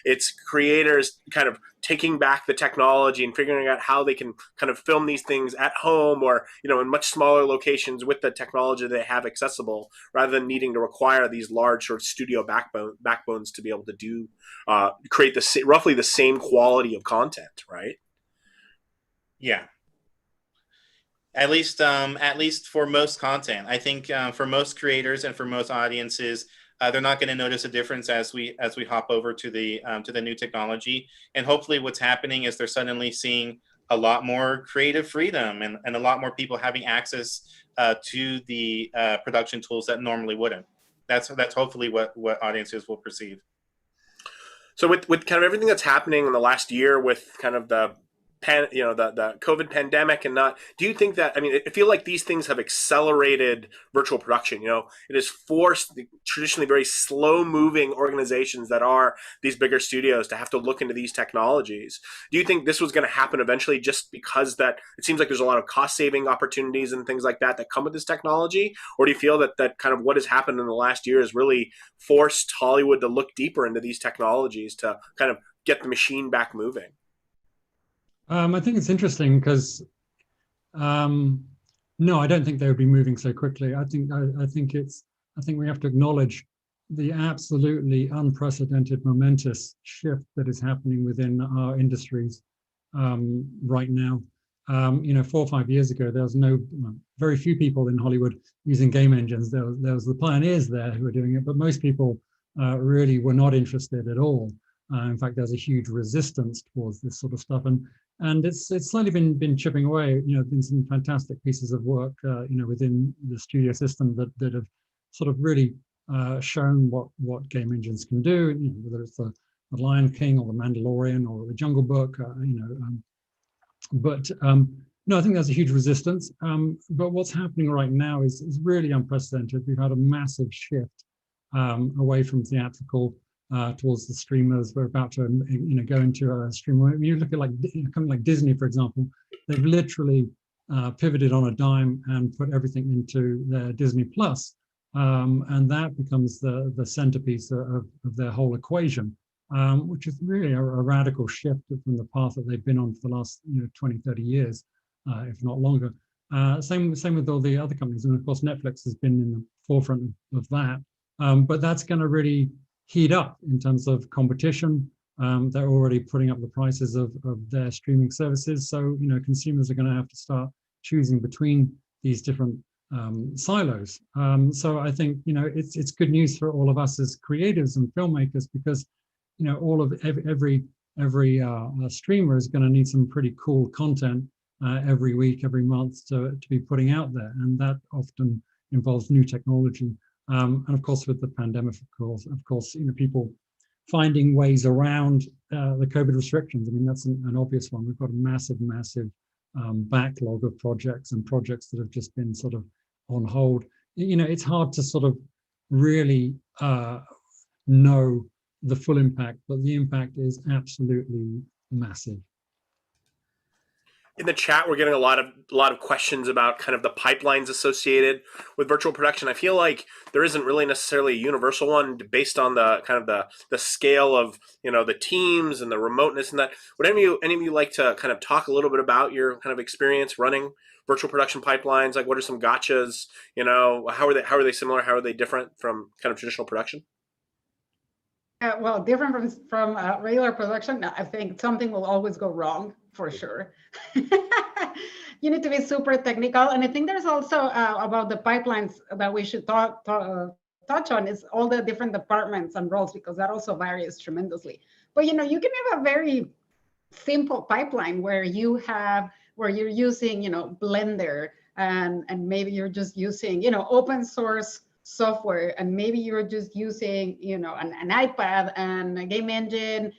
It's creators kind of taking back the technology and figuring out how they can kind of film these things at home or, in much smaller locations with the technology they have accessible, rather than needing to require these large sort of studio backbones to be able to do, create roughly the same quality of content, right? Yeah. At least for most content, I think for most creators and for most audiences, they're not going to notice a difference as we hop over to the new technology. And hopefully, what's happening is they're suddenly seeing a lot more creative freedom and a lot more people having access to the production tools that normally wouldn't. That's hopefully what audiences will perceive. So with kind of everything that's happening in the last year with kind of the the COVID pandemic and do you think that, I feel like these things have accelerated virtual production. It has forced the traditionally very slow moving organizations that are these bigger studios to have to look into these technologies. Do you think this was going to happen eventually just because that it seems like there's a lot of cost saving opportunities and things like that come with this technology? Or do you feel that kind of what has happened in the last year has really forced Hollywood to look deeper into these technologies to kind of get the machine back moving? I think it's interesting because, no, I don't think they would be moving so quickly. I think we have to acknowledge the absolutely unprecedented momentous shift that is happening within our industries right now. 4 or 5 years ago, there was very few people in Hollywood using game engines. There was the pioneers there who were doing it, but most people really were not interested at all. In fact, there's a huge resistance towards this sort of stuff, and it's slowly been chipping away. Been some fantastic pieces of work, within the studio system that have sort of really shown what game engines can do. Whether it's the Lion King or the Mandalorian or the Jungle Book, But no, I think there's a huge resistance. But what's happening right now is really unprecedented. We've had a massive shift away from theatrical towards the streamers. We're about to, go into a streamer. When you look at something like Disney, for example, they've literally pivoted on a dime and put everything into their Disney Plus, and that becomes the centerpiece of their whole equation, which is really a radical shift from the path that they've been on for the last 20, 30 years, if not longer. Same with all the other companies, and of course Netflix has been in the forefront of that. But that's going to really heat up in terms of competition. They're already putting up the prices of their streaming services. So, consumers are going to have to start choosing between these different silos. So I think, you know, it's good news for all of us as creators and filmmakers, because, you know, all of every streamer is going to need some pretty cool content every week, every month to be putting out there, and that often involves new technology. And of course, with the pandemic, of course, you know, people finding ways around the COVID restrictions. I mean, that's an obvious one. We've got a massive backlog of projects and projects that have just been sort of on hold. You know, it's hard to sort of really know the full impact, but the impact is absolutely massive. In the chat, we're getting a lot of questions about kind of the pipelines associated with virtual production. I feel like there isn't really necessarily a universal one based on the kind of the scale of, you know, the teams and the remoteness and that. Would any of you like to kind of talk a little bit about your kind of experience running virtual production pipelines? Like, what are some gotchas? You know, how are they similar? How are they different from kind of traditional production? Well, different from regular production, I think something will always go wrong, for sure. You need to be super technical. And I think there's also about the pipelines that we should touch on is all the different departments and roles, because that also varies tremendously. But, you know, you can have a very simple pipeline where you're using, you know, Blender, and maybe you're just using, you know, open source software, and maybe you're just using, you know, an iPad and a game engine,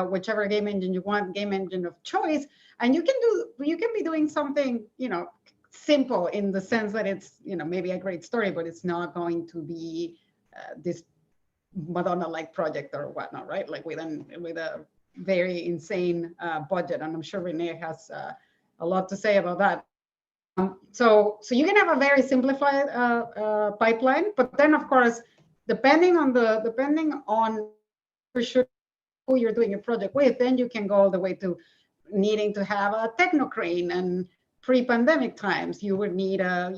whichever game engine you want, game engine of choice, and you can be doing something, you know, simple in the sense that it's, you know, maybe a great story, but it's not going to be this Madonna-like project or whatnot, right? Like with a very insane budget, and I'm sure Renee has a lot to say about that. So you can have a very simplified pipeline, but then of course, depending on for sure who you're doing a project with, then you can go all the way to needing to have a techno crane. And pre-pandemic times, you would need a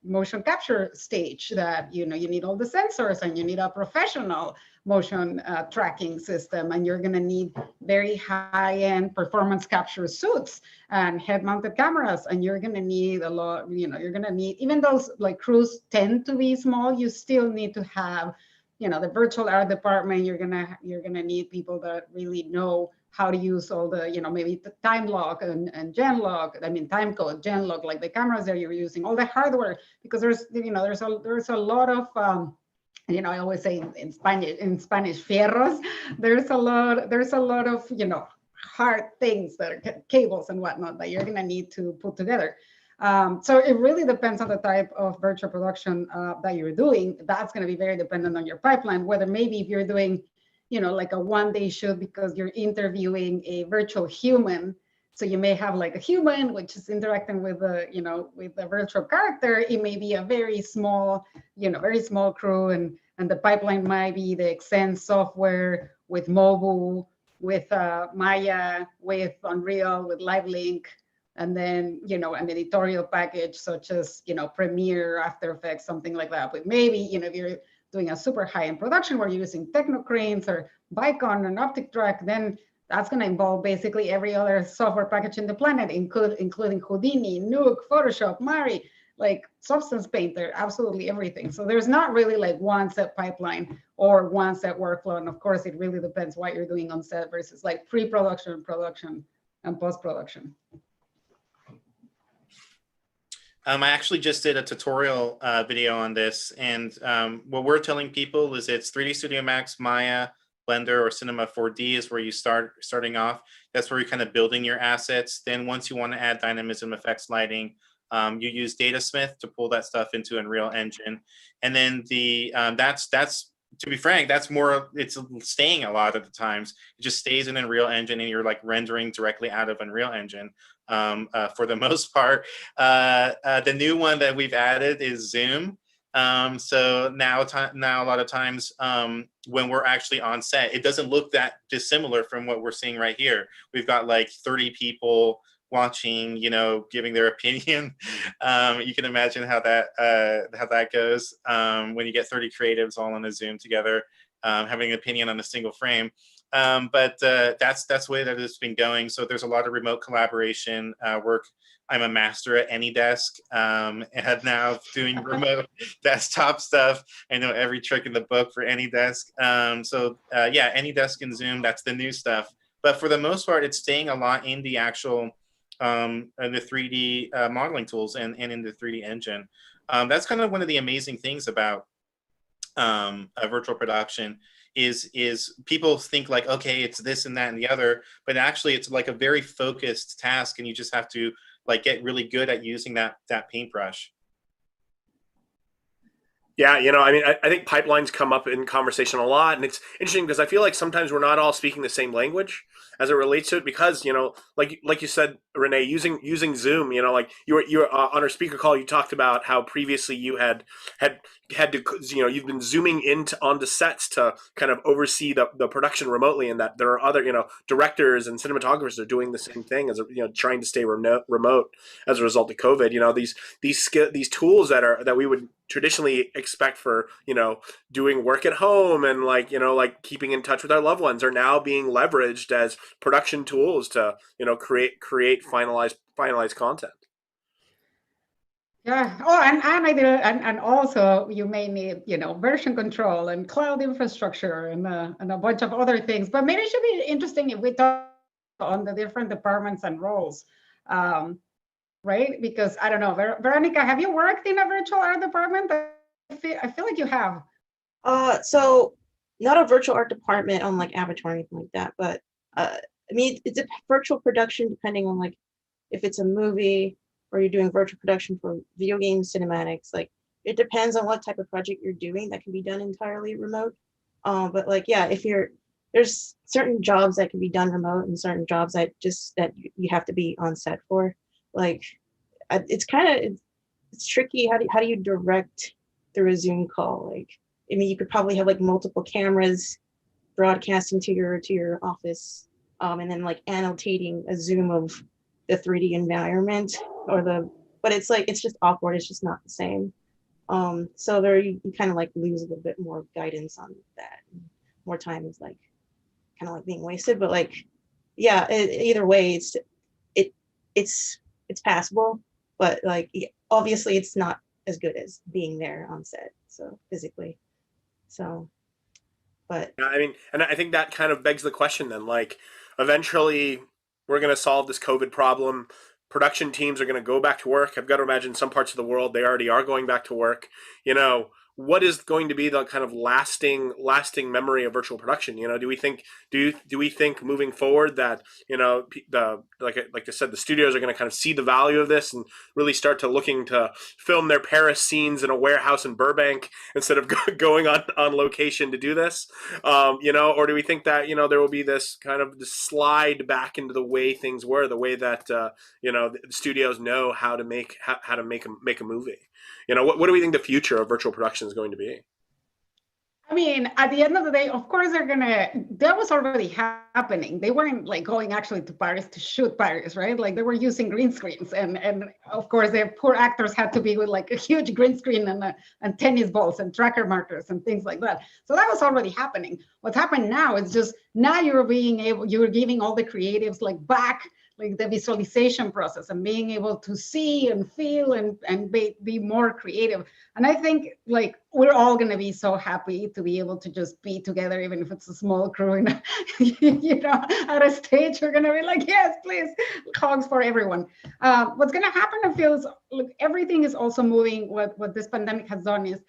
motion capture stage that, you know, you need all the sensors, and you need a professional motion tracking system, and you're going to need very high-end performance capture suits and head-mounted cameras, and you're going to need a lot, you know, you're going to need, even those like crews tend to be small, you still need to have, you know, the virtual art department. You're gonna need people that really know how to use all the, you know, maybe the time log and gen log, I mean time code, gen log, like the cameras that you're using, all the hardware, because there's, you know, there's a lot of you know, I always say in Spanish, fierros. There's a lot of, you know, hard things that are cables and whatnot that you're gonna need to put together. So it really depends on the type of virtual production that you're doing. That's gonna be very dependent on your pipeline, whether maybe if you're doing, you know, like a one-day shoot because you're interviewing a virtual human. So you may have like a human, which is interacting with the, you know, with the virtual character. It may be a very small, you know, very small crew, and the pipeline might be the Xen software with mobile, with Maya, with Unreal, with LiveLink, and then, you know, an editorial package such as, you know, Premiere, After Effects, something like that. But maybe, you know, if you're doing a super high-end production where you're using techno cranes or Vicon and Optic Track, then that's going to involve basically every other software package in the planet, including Houdini, Nuke, Photoshop, Mari, like Substance Painter, absolutely everything. So there's not really like one set pipeline or one set workflow. And of course, it really depends what you're doing on set versus like pre-production, production, and post-production. I actually just did a tutorial video on this, and what we're telling people is it's 3D Studio Max, Maya, Blender, or Cinema 4D is where you starting off. That's where you're kind of building your assets. Then once you want to add dynamism, effects, lighting, you use Datasmith to pull that stuff into Unreal Engine. And then that's to be frank, that's more, it's staying a lot of the times. It just stays in Unreal Engine, and you're like rendering directly out of Unreal Engine for the most part. The new one that we've added is Zoom. So now a lot of times when we're actually on set, it doesn't look that dissimilar from what we're seeing right here. We've got like 30 people watching, you know, giving their opinion. You can imagine how that goes when you get 30 creatives all on a Zoom together, having an opinion on a single frame. But that's the way that it's been going. So there's a lot of remote collaboration work. I'm a master at AnyDesk, and now doing remote desktop stuff. I know every trick in the book for AnyDesk. Yeah, AnyDesk and Zoom, that's the new stuff. But for the most part, it's staying a lot in the actual the 3D modeling tools and in the 3D engine. That's kind of one of the amazing things about a virtual production is people think like, okay, it's this and that and the other, but actually it's like a very focused task, and you just have to like get really good at using that paintbrush. Yeah, you know, I mean, I think pipelines come up in conversation a lot, and it's interesting because I feel like sometimes we're not all speaking the same language as it relates to it. Because, you know, like you said, Renee, using Zoom, you know, like you were on our speaker call, you talked about how previously you had to, you know, you've been zooming onto sets to kind of oversee the production remotely, and that there are other, you know, directors and cinematographers are doing the same thing as, you know, trying to stay remote as a result of COVID. You know, these tools that we would traditionally expect for, you know, doing work at home and like, you know, like keeping in touch with our loved ones are now being leveraged as production tools to, you know, create finalized content. Yeah. Oh, and also you may need, you know, version control and cloud infrastructure and a bunch of other things. But maybe it should be interesting if we talk on the different departments and roles, right? Because I don't know, Veronica, have you worked in a virtual art department? I feel like you have. So not a virtual art department on like Avatar or anything like that, but I mean, it's a virtual production depending on like if it's a movie or you're doing virtual production for video game cinematics. Like it depends on what type of project you're doing that can be done entirely remote. But like, yeah, there's certain jobs that can be done remote and certain jobs that you have to be on set for. Like it's tricky. How do you direct through a Zoom call? Like, I mean, you could probably have like multiple cameras broadcasting to your office, and then like annotating a zoom of the 3D environment but it's like, it's just awkward. It's just not the same. So there you kind of like lose a little bit more guidance on that. More time is like kind of like being wasted, but like, yeah, either way, it's passable, but like, obviously it's not as good as being there on set. So physically, but I mean, and I think that kind of begs the question then, like, eventually we're going to solve this COVID problem. Production teams are going to go back to work. I've got to imagine some parts of the world, they already are going back to work. You know, what is going to be the kind of lasting memory of virtual production? You know, do we think moving forward that, you know, like I said, the studios are going to kind of see the value of this and really start to looking to film their Paris scenes in a warehouse in Burbank instead of going on location to do this? You know, or do we think that, you know, there will be this kind of slide back into the way things were, the way that you know, the studios know how to make a movie? You know, what do we think the future of virtual production is going to be? I mean, at the end of the day, of course, that was already happening. They weren't like going actually to Paris to shoot Paris, right? Like they were using green screens. And of course, the poor actors had to be with like a huge green screen and tennis balls and tracker markers and things like that. So that was already happening. What's happened now is just now you're giving all the creatives like back, like the visualization process and being able to see and feel and be more creative. And I think like we're all going to be so happy to be able to just be together, even if it's a small crew and you know, at a stage, we're going to be like, yes, please, hugs for everyone. What's going to happen, it feels like everything is also moving. What this pandemic has done is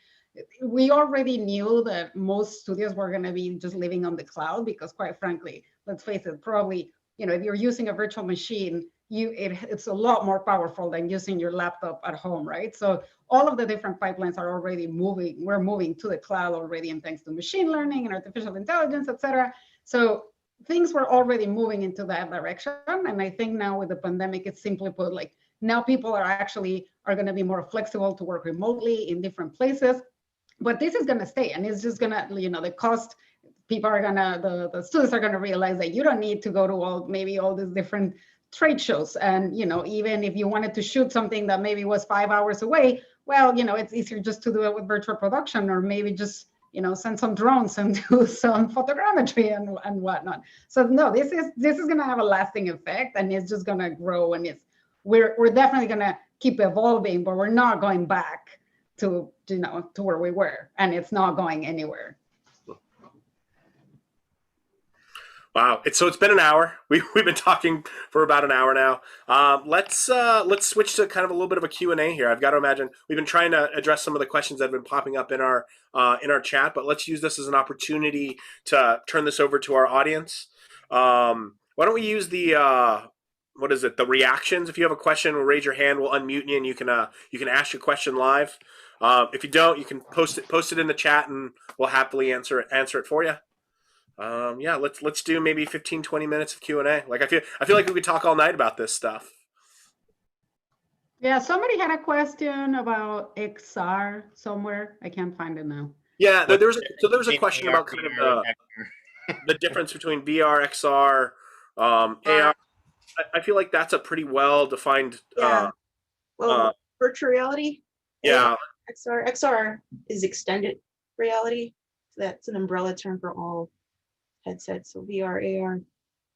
we already knew that most studios were going to be just living on the cloud because, quite frankly, let's face it, probably, you know, if you're using a virtual machine, it's a lot more powerful than using your laptop at home, right? So all of the different pipelines are already moving. We're moving to the cloud already, and thanks to machine learning and artificial intelligence, et cetera. So things were already moving into that direction. And I think now with the pandemic, it's simply put, like now people are going to be more flexible to work remotely in different places. But this is going to stay, and it's just going to, you know, the cost. People are the students are gonna realize that you don't need to go to all these different trade shows. And, you know, even if you wanted to shoot something that maybe was 5 hours away, well, you know, it's easier just to do it with virtual production, or maybe just send some drones and do some photogrammetry and whatnot. So no, this is going to have a lasting effect, and it's just going to grow, and we're definitely going to keep evolving, but we're not going back to where we were, and it's not going anywhere. Wow, it's been an hour. We've been talking for about an hour now. Let's switch to kind of a little bit of a Q&A here. I've got to imagine we've been trying to address some of the questions that have been popping up in our chat, but let's use this as an opportunity to turn this over to our audience. Why don't we use the the reactions? If you have a question, we'll raise your hand, we'll unmute you, and you can ask your question live. If you don't, you can post it in the chat, and we'll happily answer it for you. Yeah, let's do maybe 15-20 minutes of Q&A. Like I feel like we could talk all night about this stuff. Yeah, somebody had a question about XR somewhere. I can't find it now. Yeah, there was a question about kind of the difference between VR, XR, AR. I feel like that's a pretty well defined. Yeah. Virtual reality. Yeah. XR is extended reality. That's an umbrella term for all headsets. So VR, AR,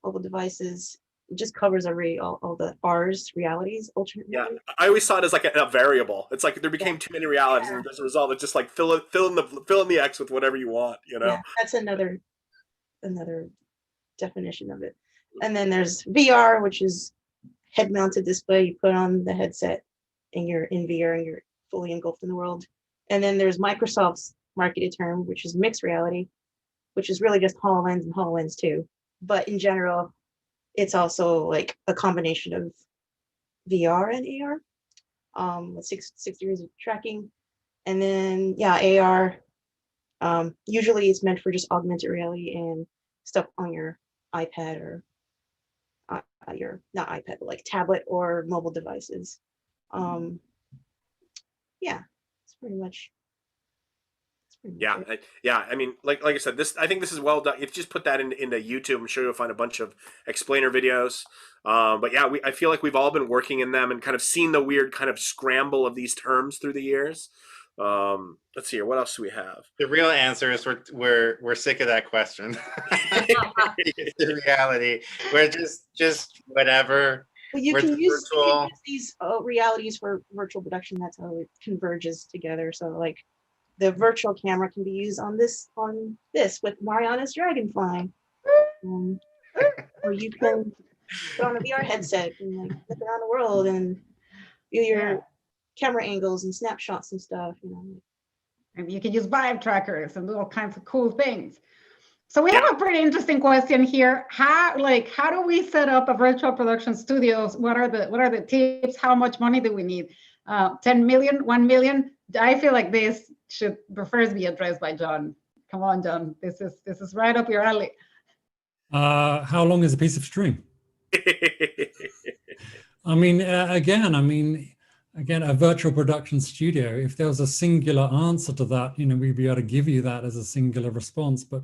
mobile devices. It just covers all the R's, realities, alternate realities. I always saw it as like a variable. It's like there became too many realities, and as a result, it's just like fill in the X with whatever you want. Yeah, that's another definition of it. And then there's VR, which is head-mounted display. You put on the headset, and you're in VR, and you're fully engulfed in the world. And then there's Microsoft's marketed term, which is mixed reality, which is really just HoloLens and HoloLens 2. But in general, it's also like a combination of VR and AR, with 6 degrees of tracking. And then, AR, usually it's meant for just augmented reality and stuff on your iPad or not iPad, but like tablet or mobile devices. It's pretty much. I mean, like I said, I think this is well done. If you just put that into YouTube, I'm sure you'll find a bunch of explainer videos. But yeah, I feel like we've all been working in them and kind of seen the weird kind of scramble of these terms through the years. Let's see here. What else do we have? The real answer is we're sick of that question. It's the reality. We're just whatever. Well, you can use these realities for virtual production. That's how it converges together. So like the virtual camera can be used on this with Mariana's Dragonfly. Or you can put on a VR headset and like look around the world and view your camera angles and snapshots and stuff. And you can use vibe trackers and all kinds of cool things. So we have a pretty interesting question here. How do we set up a virtual production studios? What are the tips? How much money do we need? 10 million, 1 million? I feel like this should first be addressed by John. Come on, John. This is right up your alley. How long is a piece of string? I mean, again, a virtual production studio, if there was a singular answer to that, we'd be able to give you that as a singular response. But,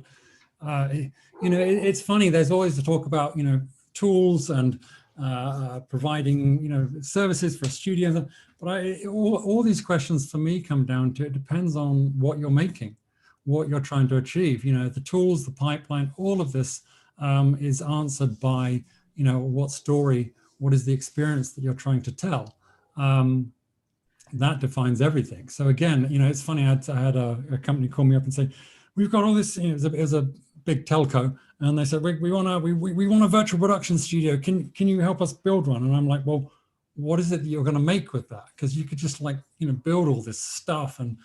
it's funny, there's always the talk about, tools and providing, services for a studio. But all these questions for me come down to, it depends on what you're making, what you're trying to achieve. The tools, the pipeline, all of this is answered by, what story, what is the experience that you're trying to tell. That defines everything. So again, it's funny, I had a company call me up and say, we've got all this, it was a big telco, and they said, we want a virtual production studio. Can you help us build one? And I'm like, well, what is it that you're going to make with that? Because you could just build all this stuff, and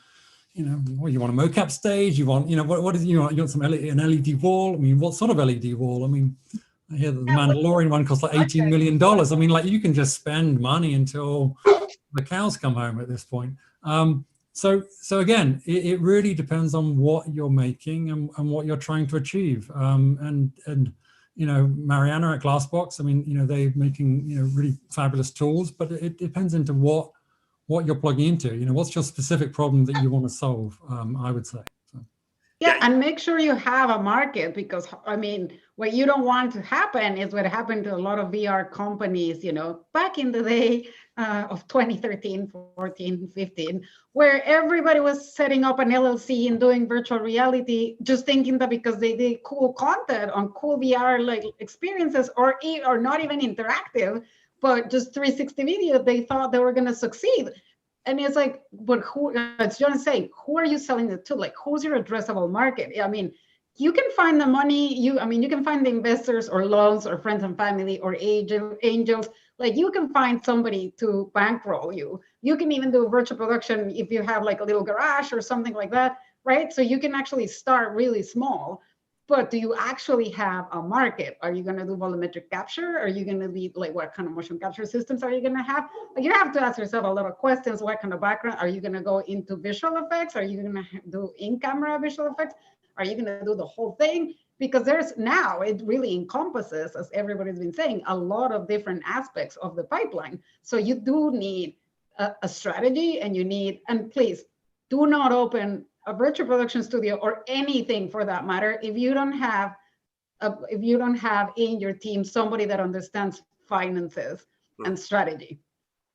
well, you want a mocap stage, you want, what is, you want some an LED wall. I mean, what sort of LED wall? I mean, I hear that the Mandalorian one costs like $18 million. I mean, like, you can just spend money until the cows come home at this point. So again, it really depends on what you're making and what you're trying to achieve. And Mariana at Glassbox, I mean, they're making, really fabulous tools, but it depends into what you're plugging into. What's your specific problem that you want to solve, I would say. So. Yeah, and make sure you have a market, because I mean, what you don't want to happen is what happened to a lot of VR companies, you know, back in the day of 2013, 14, 15, where everybody was setting up an LLC and doing virtual reality, just thinking that because they did cool content on cool VR like experiences, or not even interactive, but just 360 video, they thought they were going to succeed. And it's like, but who, as John is saying, who are you selling it to? Like, who's your addressable market? I mean, you can find the money, you can find the investors or loans or friends and family or angels. Like, you can find somebody to bankroll you. You can even do a virtual production if you have like a little garage or something like that, right? So you can actually start really small. But do you actually have a market? Are you going to do volumetric capture? Are you going to be like, what kind of motion capture systems are you going to have? Like, you have to ask yourself a lot of questions. What kind of background? Are you going to go into visual effects? Are you going to do in-camera visual effects? Are you going to do the whole thing? Because there's now, it really encompasses, as everybody's been saying, a lot of different aspects of the pipeline. So you do need a strategy, and you need, and please do not open a virtual production studio or anything for that matter if you don't have in your team somebody that understands finances and strategy.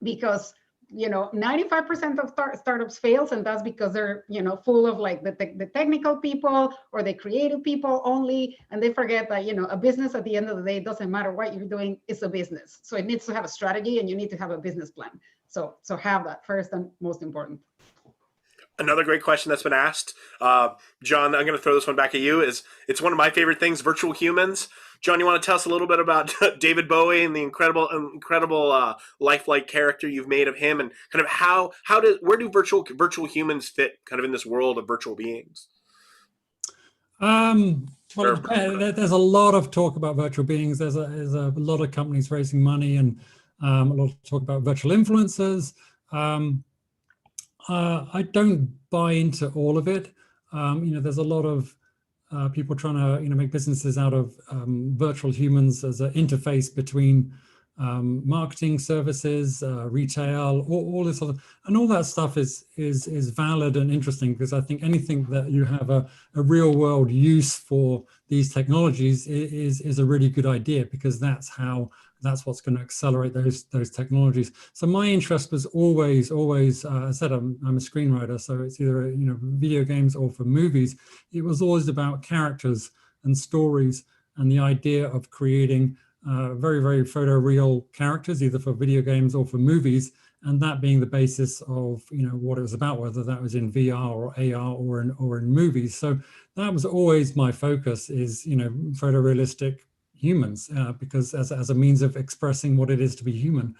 Because, you know, 95% of startups fails, and that's because they're, you know, full of like the technical people or the creative people only, and they forget that, you know, a business at the end of the day, it doesn't matter what you're doing, it's a business. So it needs to have a strategy, and you need to have a business plan. So have that first and most important. Another great question that's been asked, John, I'm going to throw this one back at you, is it's one of my favorite things, virtual humans. John, you want to tell us a little bit about David Bowie and the incredible lifelike character you've made of him, and kind of where do virtual humans fit kind of in this world of virtual beings? Well, there's a lot of talk about virtual beings. There's a lot of companies raising money, and a lot of talk about virtual influencers. I don't buy into all of it. You know, there's a lot of people trying to, you know, make businesses out of virtual humans as an interface between marketing services, retail, all this other, and all that stuff is valid and interesting, because I think anything that you have a real world use for these technologies is a really good idea, because that's what's going to accelerate those technologies. So my interest was always, I said I'm a screenwriter, so it's either, you know, video games or for movies. It was always about characters and stories, and the idea of creating very, very photoreal characters, either for video games or for movies, and that being the basis of, you know, what it was about, whether that was in VR or AR or in movies. So that was always my focus, is, you know, photorealistic humans, because as a means of expressing what it is to be human.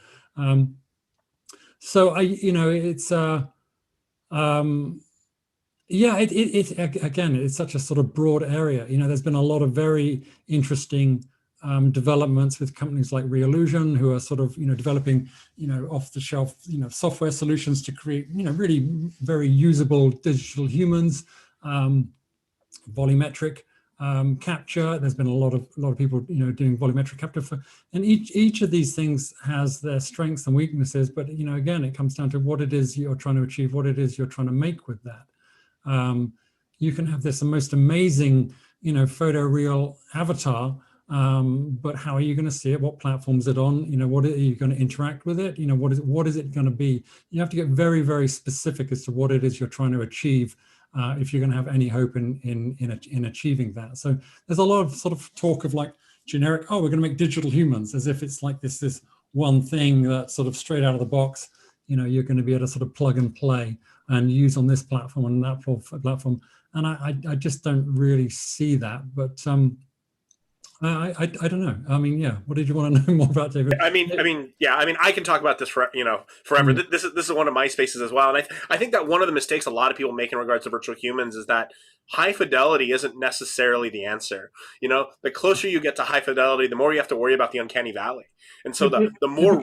So you know, it's yeah, again, it's such a sort of broad area. You know, there's been a lot of very interesting developments with companies like Reallusion, who are sort of, you know, developing, you know, off the shelf, you know, software solutions to create, you know, really very usable digital humans, volumetric capture. There's been a lot of people, you know, doing volumetric capture and each of these things has their strengths and weaknesses. But, you know, again, it comes down to what it is you're trying to achieve, what it is you're trying to make with that. You can have this most amazing, you know, photoreal avatar, but how are you going to see it? What platform is it on? You know, what are you going to interact with it? You know, what is it going to be? You have to get very, very specific as to what it is you're trying to achieve, if you're going to have any hope in achieving that. So there's a lot of sort of talk of like generic, oh, we're going to make digital humans, as if it's like this one thing that sort of straight out of the box, you know, you're going to be able to sort of plug and play and use on this platform and that platform. And I just don't really see that. But I don't know. I mean, yeah. What did you want to know more about, David? I mean, I can talk about this for, you know, forever. Mm. This is one of my spaces as well, and I think that one of the mistakes a lot of people make in regards to virtual humans is that high fidelity isn't necessarily the answer. You know, the closer you get to high fidelity, the more you have to worry about the uncanny valley, and so the more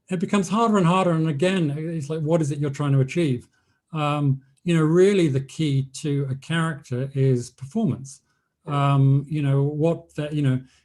it becomes harder and harder. And again, it's like, what is it you're trying to achieve? You know, really, the key to a character is performance. You know,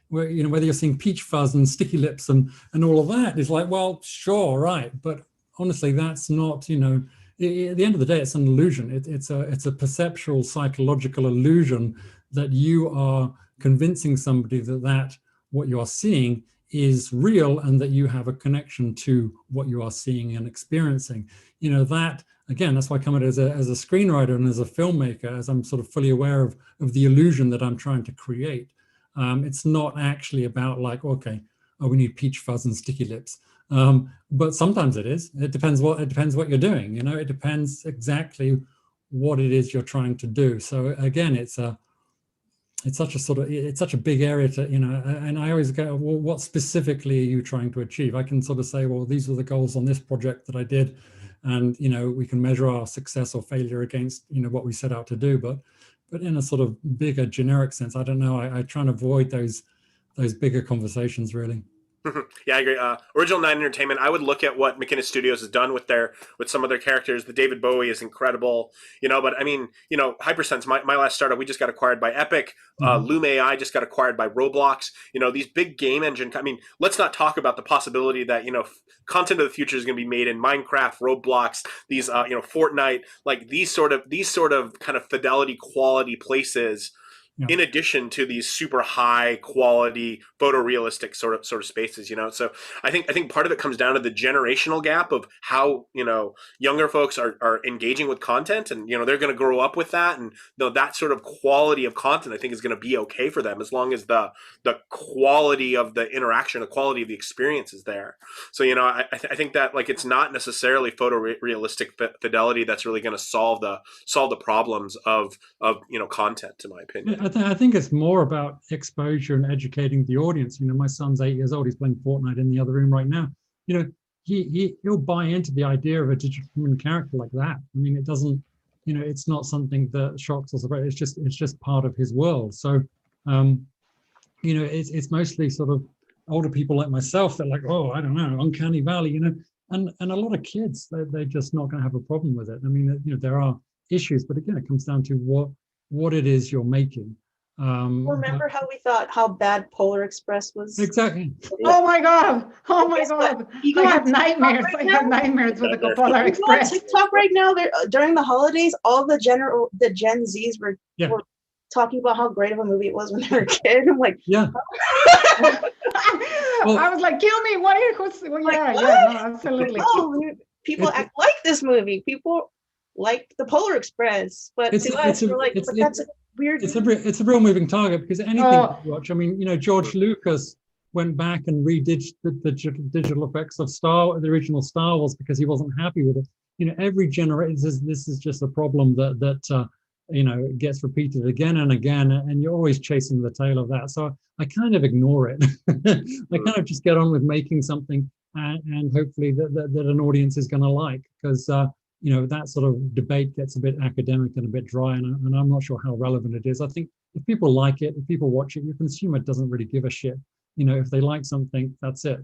whether you're seeing peach fuzz and sticky lips and all of that is like, well, sure, right, but honestly, that's not, you know, at the end of the day, it's an illusion. It's a perceptual, psychological illusion that you are convincing somebody that what you are seeing is real and that you have a connection to what you are seeing and experiencing. You know, that, again, that's why I come at it as a screenwriter and as a filmmaker, as I'm sort of fully aware of the illusion that I'm trying to create. It's not actually about like, okay, oh, we need peach fuzz and sticky lips. But sometimes it is. It depends what you're doing. You know, it depends exactly what it is you're trying to do. So again, it's such a big area to, you know, and I always go, well, what specifically are you trying to achieve? I can sort of say, well, these were the goals on this project that I did, and you know, we can measure our success or failure against, you know, what we set out to do. But in a sort of bigger generic sense, I don't know. I try and avoid those bigger conversations really. Yeah, I agree. Original Nine Entertainment. I would look at what McInnes Studios has done with some of their characters. The David Bowie is incredible, you know. But I mean, you know, Hypersense, my last startup, we just got acquired by Epic. Loom AI just got acquired by Roblox. You know, these big game engine. I mean, let's not talk about the possibility that, you know, content of the future is going to be made in Minecraft, Roblox, these you know, Fortnite, like these sort of kind of fidelity quality places. Yeah. In addition to these super high quality photorealistic sort of spaces, you know. So I think part of it comes down to the generational gap of how, you know, younger folks are engaging with content, and you know, they're going to grow up with that, and you know, that sort of quality of content I think is going to be okay for them as long as the quality of the interaction, the quality of the experience is there. So you know, I think that like it's not necessarily photorealistic fidelity that's really going to solve the problems of you know, content, in my opinion. I think it's more about exposure and educating the audience. You know, my son's 8 years old. He's playing Fortnite in the other room right now. You know, he'll buy into the idea of a digital human character like that. I mean, it doesn't, you know, it's not something that shocks us. It's just part of his world. So, you know, it's mostly sort of older people like myself that are like, oh, I don't know, uncanny valley, you know, and a lot of kids, they're just not going to have a problem with it. I mean, you know, there are issues, but again, it comes down to what it is you're making. Remember how we thought how bad Polar Express was? Exactly. Oh my God. Oh my God. You I have nightmares. right I have nightmares with the Polar Express. TikTok right now, during the holidays, all the Gen Zs were talking about how great of a movie it was when they were a kid. I'm like, yeah. Well, I was like, kill me. What are you? No, absolutely. Oh, people act like this movie. People like the Polar Express, but to us, we're like, but that's a weird. It's a real moving target, because anything you watch. I mean, you know, George Lucas went back and redid the digital effects of the original Star Wars because he wasn't happy with it. You know, every generation, this is just a problem that you know, gets repeated again and again, and you're always chasing the tail of that. So I kind of ignore it. I kind of just get on with making something, and hopefully that an audience is going to like, because you know, that sort of debate gets a bit academic and a bit dry, and I'm not sure how relevant it is. I think if people like it, if people watch it, your consumer doesn't really give a shit. You know, if they like something, that's it.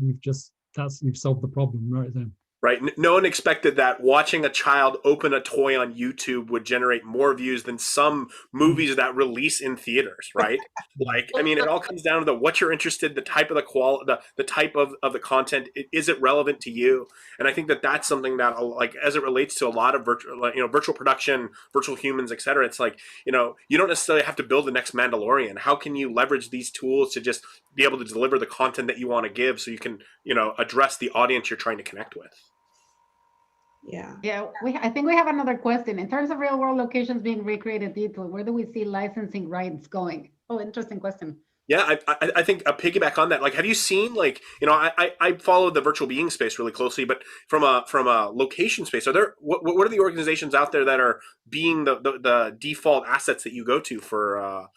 You've solved the problem right there. Right. No one expected that watching a child open a toy on YouTube would generate more views than some movies that release in theaters, right? Like, I mean, it all comes down to what you're interested, the type of the type of the content. Is it relevant to you? And I think that's something that, like, as it relates to a lot of virtual production, virtual humans, et cetera, it's like, you know, you don't necessarily have to build the next Mandalorian. How can you leverage these tools to just be able to deliver the content that you want to give, so you can, you know, address the audience you're trying to connect with? Yeah. I think we have another question. In terms of real world locations being recreated digitally, where do we see licensing rights going? Oh, interesting question. Yeah, I think a piggyback on that. Like, have you seen, like, you know, I follow the virtual being space really closely, but from a location space, are there what are the organizations out there that are being the default assets that you go to for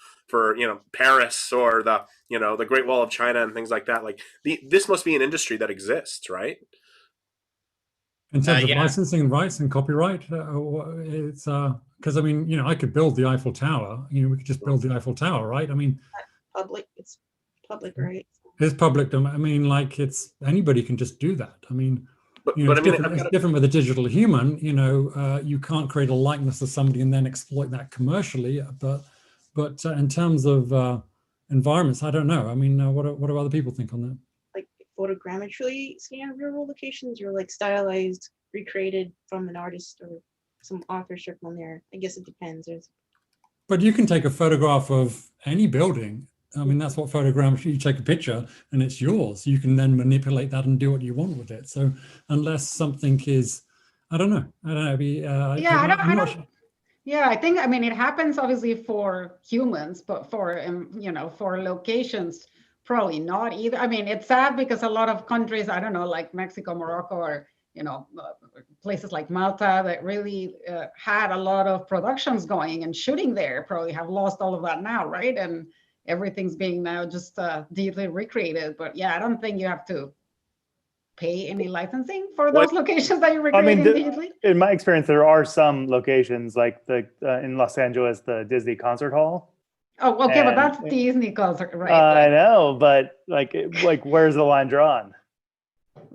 you know, Paris or the Great Wall of China and things like that? Like, this must be an industry that exists, right? In terms of licensing and rights and copyright, it's because I mean, you know, I could build the Eiffel Tower. You know, we could just build the Eiffel Tower, right? I mean, It's public, right? It's public. I mean, like, it's anybody can just do that. I mean, you know, it's different with a digital human. You know, you can't create a likeness of somebody and then exploit that commercially. But in terms of environments, I don't know. I mean, what do other people think on that? Like photogrammetrically scanned real world locations, or like stylized, recreated from an artist or some authorship on there. I guess it depends. But you can take a photograph of any building. I mean, that's what photogrammetry, you take a picture and it's yours. You can then manipulate that and do what you want with it. So unless something is, I don't know. Yeah, I'm not sure. Yeah, I think, I mean, it happens obviously for humans, but for, for locations, probably not either. I mean, it's sad because a lot of countries, I don't know, like Mexico, Morocco, or, places like Malta that really had a lot of productions going and shooting there probably have lost all of that now, right? And everything's being now just digitally recreated. But yeah, I don't think you have to pay any licensing for those locations that you're recreating digitally. In my experience, there are some locations like in Los Angeles, the Disney Concert Hall. Oh, okay, but that's Disney concert, right? I know, but like where's the line drawn?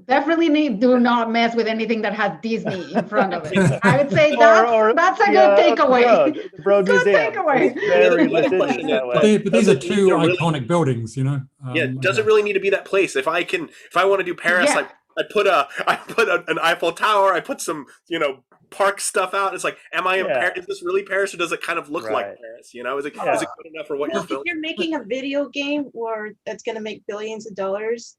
Definitely do not mess with anything that has Disney in front of it. I would say that's a good takeaway. The Broad Good Museum. takeaway. It's very litigious that way. But these are two iconic buildings, Yeah, does it really need to be that place? If I want to do Paris, Yeah. I put an Eiffel Tower, I put some, park stuff out. It's like, am I in Paris? Is this really Paris, or does it kind of look like Paris? Is it good enough for what you're If filming? you're making a video game that's going to make billions of dollars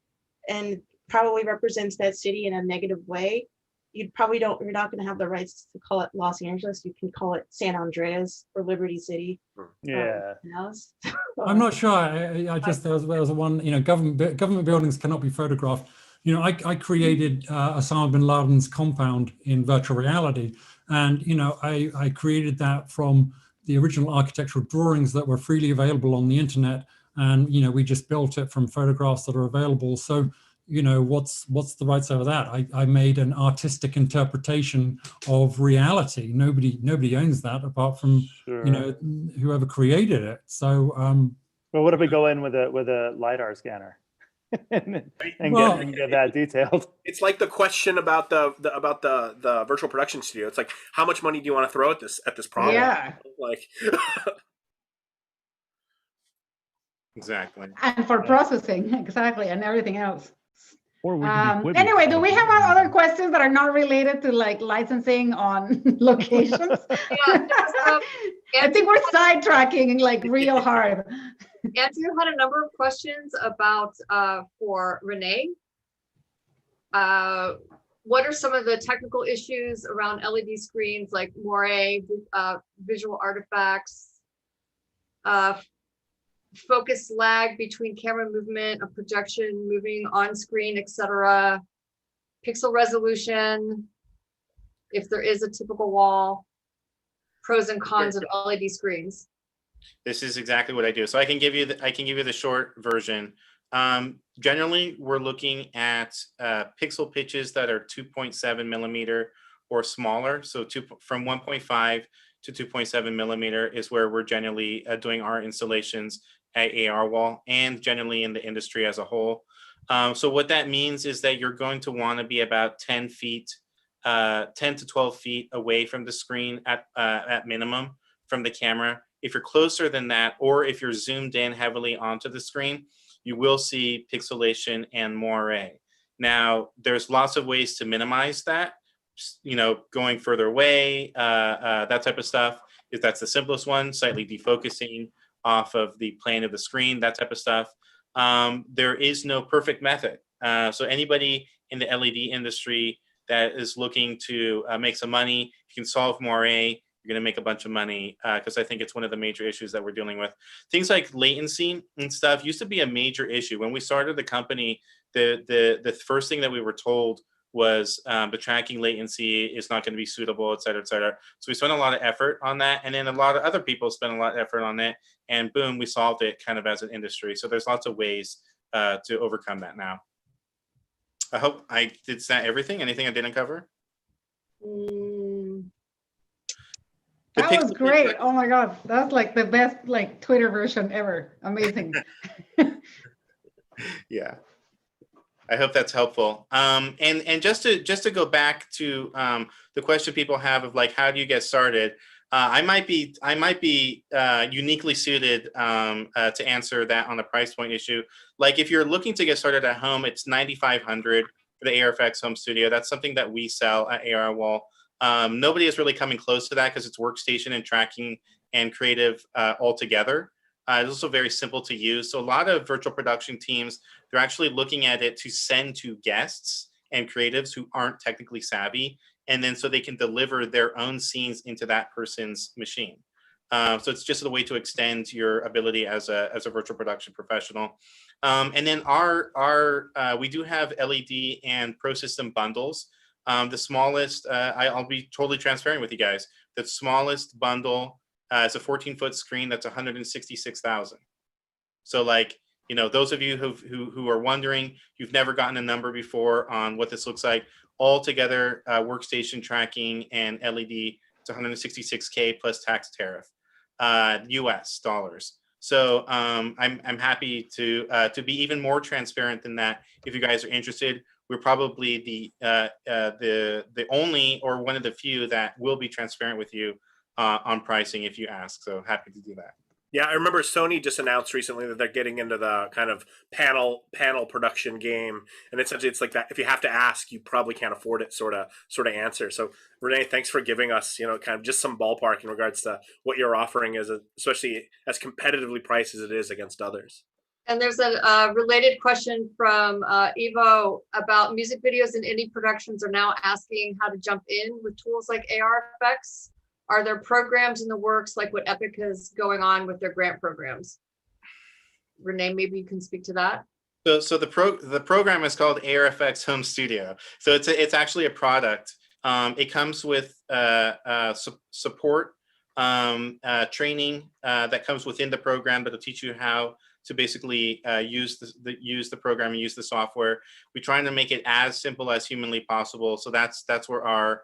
and probably represents that city in a negative way, you're not going to have the rights to call it Los Angeles. You can call it San Andreas or Liberty City. Yeah. I'm not sure. I just there was one. Government buildings cannot be photographed. I created Osama bin Laden's compound in virtual reality, and I created that from the original architectural drawings that were freely available on the internet, and we just built it from photographs that are available. So what's the right side of that? I made an artistic interpretation of reality. Nobody owns that apart from whoever created it. So well, what if we go in with a LiDAR scanner and get that detailed? It's like the question about the virtual production studio. It's like, how much money do you want to throw at this problem? Yeah. Like Exactly. And for processing, exactly, and everything else. Or we can do anyway, do we have other questions that are not related to like licensing on locations? I think we're sidetracking like real hard. Andrew had a number of questions about for Renee. What are some of the technical issues around LED screens like moire, visual artifacts, focus lag between camera movement, a projection moving on screen, etc., pixel resolution, if there is a typical wall, pros and cons of LED screens? This is exactly what I do. So I can give you the short version. Generally, we're looking at pixel pitches that are 2.7 millimeter or smaller. So from 1.5 to 2.7 millimeter is where we're generally doing our installations at AR Wall and generally in the industry as a whole. So what that means is that you're going to want to be about 10 to 12 feet away from the screen at minimum from the camera. If you're closer than that, or if you're zoomed in heavily onto the screen, you will see pixelation and moire. Now, there's lots of ways to minimize that, going further away, that type of stuff. That's the simplest one, slightly defocusing off of the plane of the screen, that type of stuff. There is no perfect method. So anybody in the LED industry that is looking to make some money, you can solve moire, you're going to make a bunch of money, because I think it's one of the major issues that we're dealing with. Things like latency and stuff used to be a major issue. When we started the company, the first thing that we were told was the tracking latency is not going to be suitable, et cetera, et cetera. So we spent a lot of effort on that. And then a lot of other people spent a lot of effort on it. And boom, we solved it kind of as an industry. So there's lots of ways to overcome that now. I hope I did that everything. Anything I didn't cover? That was great. Oh my God. That's like the best like Twitter version ever. Amazing. Yeah. I hope that's helpful. And just to go back to the question people have of like, how do you get started? I might be uniquely suited to answer that on the price point issue. Like if you're looking to get started at home, it's $9,500 for the Airfx home studio. That's something that we sell at AR Wall. Nobody is really coming close to that because it's workstation and tracking and creative all together. It's also very simple to use. So a lot of virtual production teams, they're actually looking at it to send to guests and creatives who aren't technically savvy, and then so they can deliver their own scenes into that person's machine. So it's just a way to extend your ability as a virtual production professional. And then we do have LED and Pro System bundles. The smallest, I'll be totally transparent with you guys. The smallest bundle is a 14-foot screen that's $166,000. So like, you know, those of you who are wondering, you've never gotten a number before on what this looks like, all together, workstation tracking and LED, it's $166K plus tax tariff, US dollars. So I'm happy to be even more transparent than that. If you guys are interested, we're probably the only or one of the few that will be transparent with you on pricing if you ask. So happy to do that. Yeah, I remember Sony just announced recently that they're getting into the kind of panel production game, and essentially it's like that. If you have to ask, you probably can't afford it, sort of answer. So Renee, thanks for giving us, you know, kind of just some ballpark in regards to what you're offering, especially as competitively priced as it is against others. And there's a related question from Evo about music videos and indie productions are now asking how to jump in with tools like Airfx. Are there programs in the works like what Epic is going on with their grant programs? Renee, maybe you can speak to that. So the program is called Airfx Home Studio. So it's actually a product. It comes with support, training that comes within the program that'll teach you how to basically use the program and use the software. We're trying to make it as simple as humanly possible. So that's where our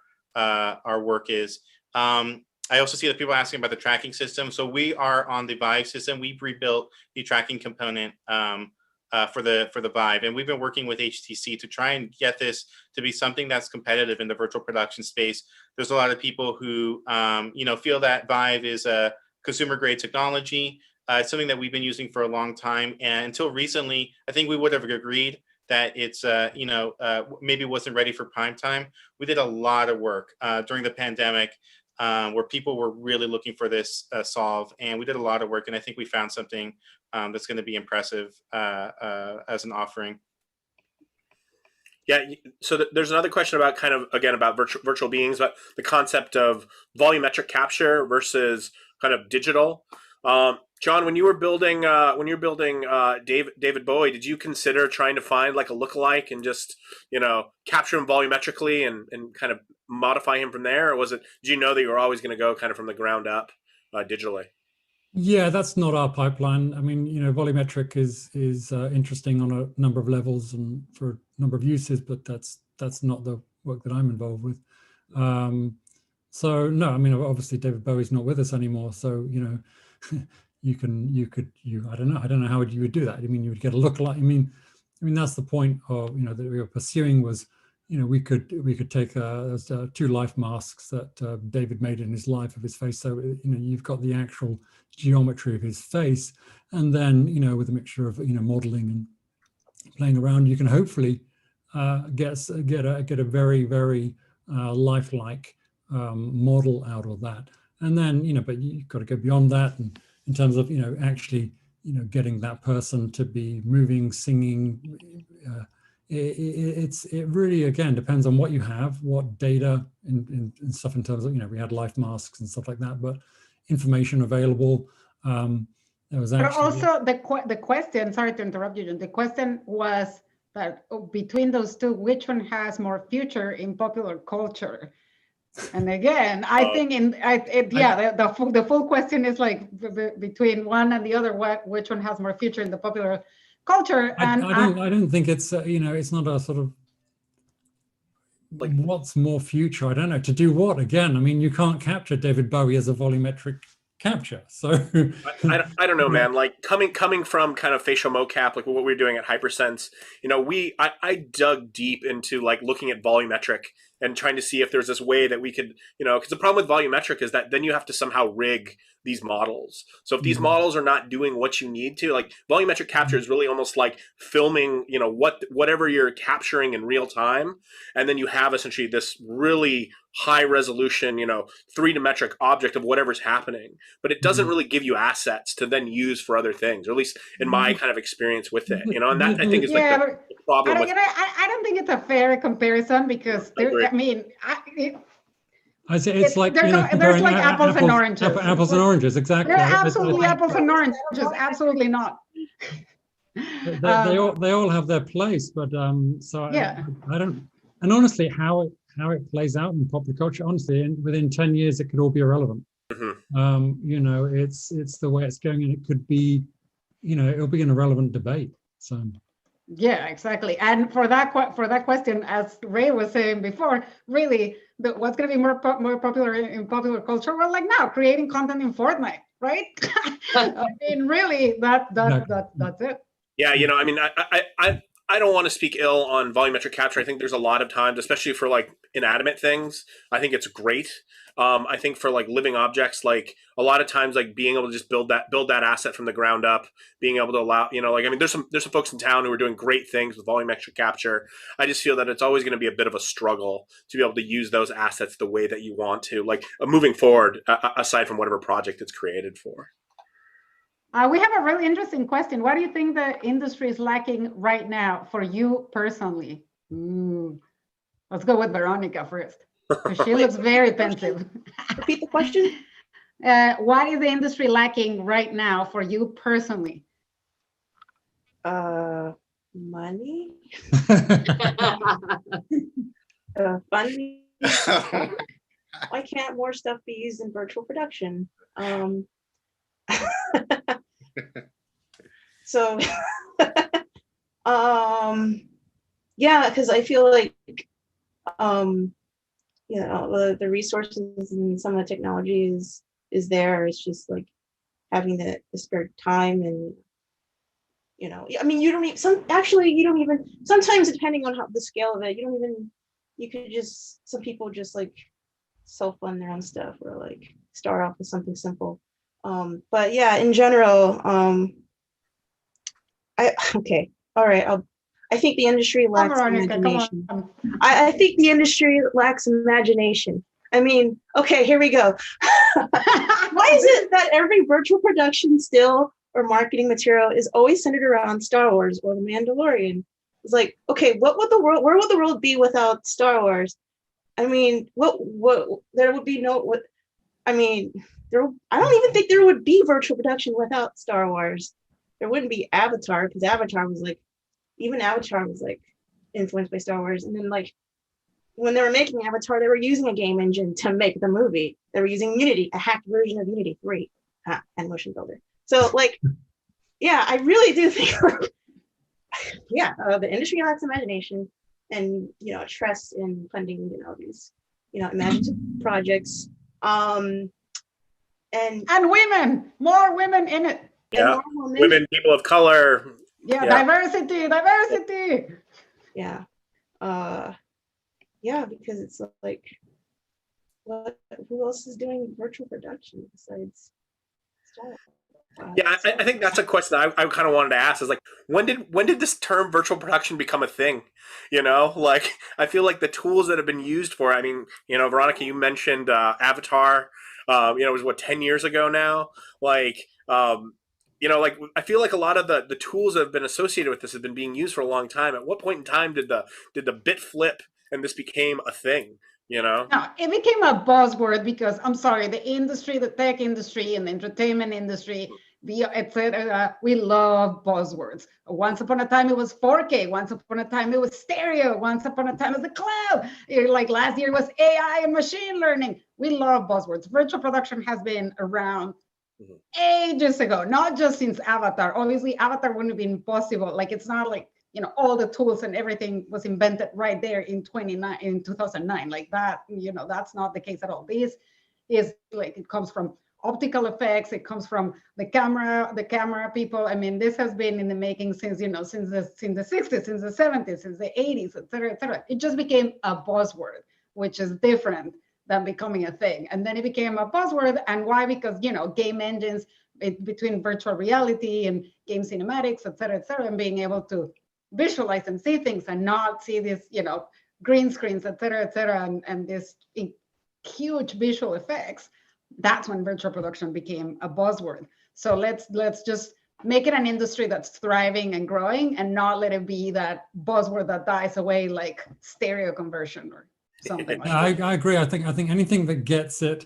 work is. I also see that people are asking about the tracking system. So we are on the Vive system. We've rebuilt the tracking component for the Vive, and we've been working with HTC to try and get this to be something that's competitive in the virtual production space. There's a lot of people who feel that Vive is a consumer grade technology. It's something that we've been using for a long time, and until recently, I think we would have agreed that it's maybe wasn't ready for prime time. We did a lot of work during the pandemic where people were really looking for this solve, and we did a lot of work, and I think we found something that's going to be impressive as an offering. Yeah, so there's another question about kind of, again, about virtual beings, but the concept of volumetric capture versus kind of digital. John, when you were building David Bowie, did you consider trying to find like a lookalike and just, you know, capture him volumetrically and kind of modify him from there? Or was it, did you know that you were always going to go kind of from the ground up digitally? Yeah, that's not our pipeline. I mean, you know, volumetric is interesting on a number of levels and for a number of uses, but that's not the work that I'm involved with. So no, I mean, obviously David Bowie's not with us anymore. So, you know, I don't know how you would do that. I mean, you would get a lookalike. I mean, that's the point of, you know, that we were pursuing was, you know, we could take two life masks that David made in his life of his face. So, you know, you've got the actual geometry of his face, and then, you know, with a mixture of, you know, modeling and playing around, you can hopefully get a very, very lifelike model out of that. And then, you know, but you've got to go beyond that, and in terms of, you know, actually, you know, getting that person to be moving, singing. It really, again, depends on what you have, what data and stuff in terms of, you know, we had life masks and stuff like that, but information available. There was actually, but also the question, sorry to interrupt you, John, the question was that between those two, which one has more future in popular culture? And again, I think the full question is like between one and the other, which one has more future in the popular culture? And I don't think it's you know, it's not a sort of like what's more future. I don't know, to do what again. I mean, you can't capture David Bowie as a volumetric capture. So I don't know, man. Like coming from kind of facial mocap, like what we're doing at Hypersense, you know, I dug deep into like looking at volumetric and trying to see if there's this way that we could, because the problem with volumetric is that then you have to somehow rig these models. So if these models are not doing what you need to, like volumetric capture is really almost like filming, whatever you're capturing in real time. And then you have essentially this really high resolution, three-dimensional object of whatever's happening. But it doesn't really give you assets to then use for other things, or at least in my kind of experience with it, and that I think is like the problem with I don't think it's a fair comparison because I say it's like there's like apples and oranges. Apples and oranges, exactly. They're absolutely apples and oranges. Absolutely not. They all have their place, but I don't. And honestly, how it plays out in popular culture, honestly, within 10 years, it could all be irrelevant. It's the way it's going, and it could be, it'll be an irrelevant debate. So. Yeah, exactly. And for that question, as Ray was saying before, really, what's going to be more popular in popular culture? Well, like now, creating content in Fortnite, right? I mean, really, that's it. Yeah, I don't want to speak ill on volumetric capture. I think there's a lot of times, especially for like inanimate things, I think it's great. I think for like living objects, like a lot of times, like being able to just build that asset from the ground up, being able to allow, there's some folks in town who are doing great things with volumetric capture. I just feel that it's always going to be a bit of a struggle to be able to use those assets the way that you want to, like moving forward, aside from whatever project it's created for. We have a really interesting question. What do you think the industry is lacking right now for you personally? Let's go with Veronica first. She looks very pensive. Repeat the question. What is the industry lacking right now for you personally? Money. Funding. Why can't more stuff be used in virtual production? So, yeah, because I feel like, the resources and some of the technology is there. It's just like having the spare time and, I mean, you don't even, sometimes depending on the scale of it, some people just like self-fund their own stuff or like start off with something simple. But yeah, in general, I think the industry lacks imagination. I think the industry lacks imagination. I mean, okay, here we go. Why is it that every virtual production still or marketing material is always centered around Star Wars or The Mandalorian? It's like, okay, where would the world be without Star Wars? I mean, there would be I don't even think there would be virtual production without Star Wars. There wouldn't be Avatar, because Avatar was like influenced by Star Wars. And then like when they were making Avatar, they were using a game engine to make the movie. They were using Unity, a hacked version of Unity 3 and Motion Builder. So like, yeah, I really do think, the industry lacks imagination and, trust in funding, these, imaginative projects. And women, more women in it. Yeah, women, people of color. Yeah, diversity. Yeah. Because it's like, who else is doing virtual production besides Star Wars? Yeah, I think that's a question that I kind of wanted to ask is like, when did this term virtual production become a thing? Like I feel like the tools that have been used for it, I mean, Veronica, you mentioned Avatar, it was 10 years ago now. Like, like I feel like a lot of the tools that have been associated with this have been being used for a long time. At what point in time did the bit flip and this became a thing? No, it became a buzzword because I'm sorry, the industry, the tech industry and the entertainment industry, etc. We love buzzwords. Once upon a time it was 4K. Once upon a time it was stereo. Once upon a time it was the cloud. Like last year was AI and machine learning. We love buzzwords. Virtual production has been around ages ago, not just since Avatar. Obviously, Avatar wouldn't have been possible. Like it's not like all the tools and everything was invented right there in 2009. Like that, that's not the case at all. This is like it comes from optical effects. It comes from the camera people. I mean, this has been in the making since since the 60s, since the 70s, since the 80s, et cetera, et cetera. It just became a buzzword. which is different than becoming a thing. And then it became a buzzword. And why? Because, you know, game engines between virtual reality and game cinematics, et cetera, and being able to visualize and see things and not see this, you know, green screens, et cetera, and this huge visual effects. That's when virtual production became a buzzword. So let's just make it an industry that's thriving and growing, and not let it be that buzzword that dies away like stereo conversion or something like that. I agree. I think anything that gets it,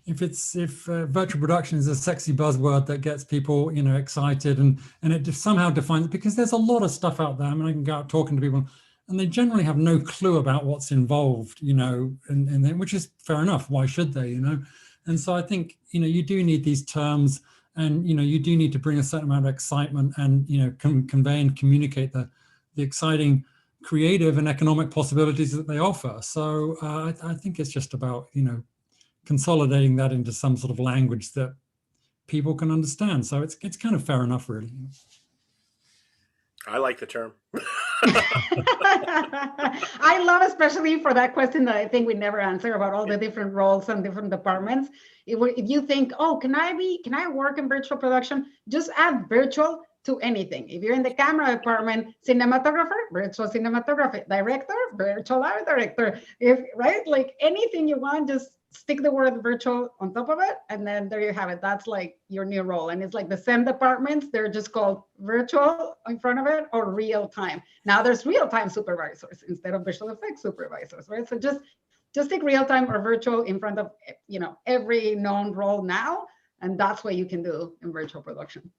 if virtual production is a sexy buzzword that gets people, you know, excited, and it just somehow defines it, because there's a lot of stuff out there. I mean, I can go out talking to people, and they generally have no clue about what's involved, you know, and which is fair enough. Why should they, you know? And so I think, you know, you do need these terms, and, you know, you do need to bring a certain amount of excitement and, you know, convey and communicate the exciting creative and economic possibilities that they offer. So I think it's just about, you know, consolidating that into some sort of language that people can understand. So it's kind of fair enough, really. I like the term. I love, especially for that question that I think we never answer about all the different roles and different departments. If you think, oh, can I work in virtual production? Just add virtual to anything. If you're in the camera department, cinematographer, virtual cinematography, director, virtual art director, right? Like anything you want, just stick the word virtual on top of it, and then there you have it. That's like your new role. And it's like the same departments, they're just called virtual in front of it, or real time. Now there's real time supervisors instead of visual effects supervisors, right? So just stick real time or virtual in front of, you know, every known role now, and that's what you can do in virtual production.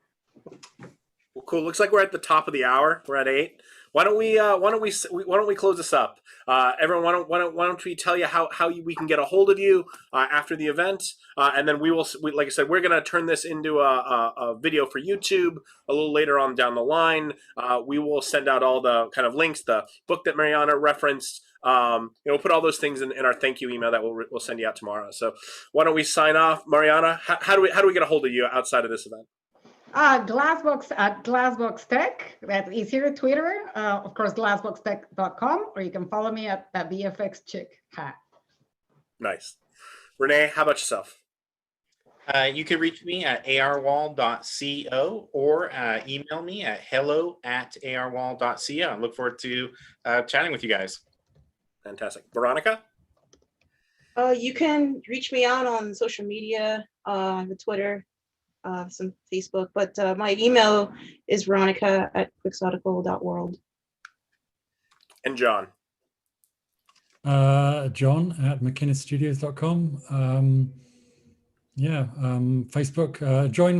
Well, cool. Looks like we're at the top of the hour. We're at 8. Why don't we close this up? Everyone, why don't we tell you how we can get a hold of you after the event, and then we like I said, we're going to turn this into a video for YouTube a little later on down the line. We will send out all the kind of links, the book that Mariana referenced. You know, we'll put all those things in our thank you email that we'll send you out tomorrow. So why don't we sign off, Mariana? How do we get a hold of you outside of this event? Glassbox at Glassbox Tech. That's easier. Twitter, of course, glassboxtech.com, or you can follow me at that VFX chick hat. Nice. Renee, how about yourself? You can reach me at arwall.co, or email me at hello@arwall.co. I look forward to chatting with you guys. Fantastic. Veronica? You can reach me out on social media, the Twitter, some Facebook, but my email is veronica@quixotical.world. And John? John at mckinnisstudios.com. Facebook. Join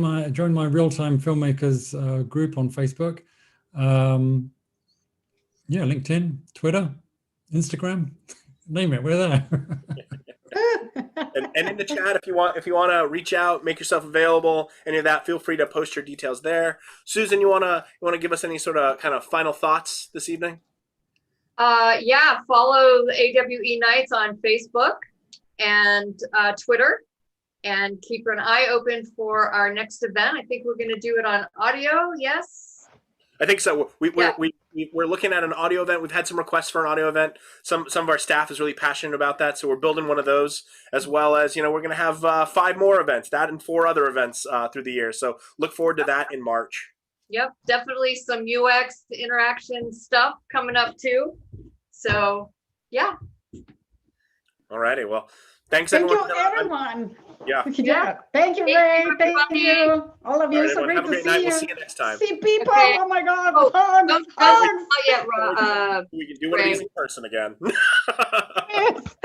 my real-time filmmakers group on Facebook. LinkedIn, Twitter, Instagram, name it, we're there. and in the chat, if you want to reach out, make yourself available, any of that, feel free to post your details there. Susan, you wanna give us any sort of kind of final thoughts this evening? Follow the AWE Nights on Facebook and Twitter, and keep an eye open for our next event. I think we're going to do it on audio. Yes, I think so. We're looking at an audio event. We've had some requests for an audio event. Some of our staff is really passionate about that, so we're building one of those, as well as, you know, we're going to have 5 more events, that and 4 other events through the year. So look forward to that in March. Yep, definitely some UX interaction stuff coming up too. So yeah. All righty. Well, thanks Thank everyone. you, everyone. Yeah. Thank you, Ray. Thank you. All of you. Right, So great have a to great see night. you. We'll see you next time. See people. Okay. Oh my God. Oh, Hugs. Hugs. Yeah, We can do one of these in person again. Yes.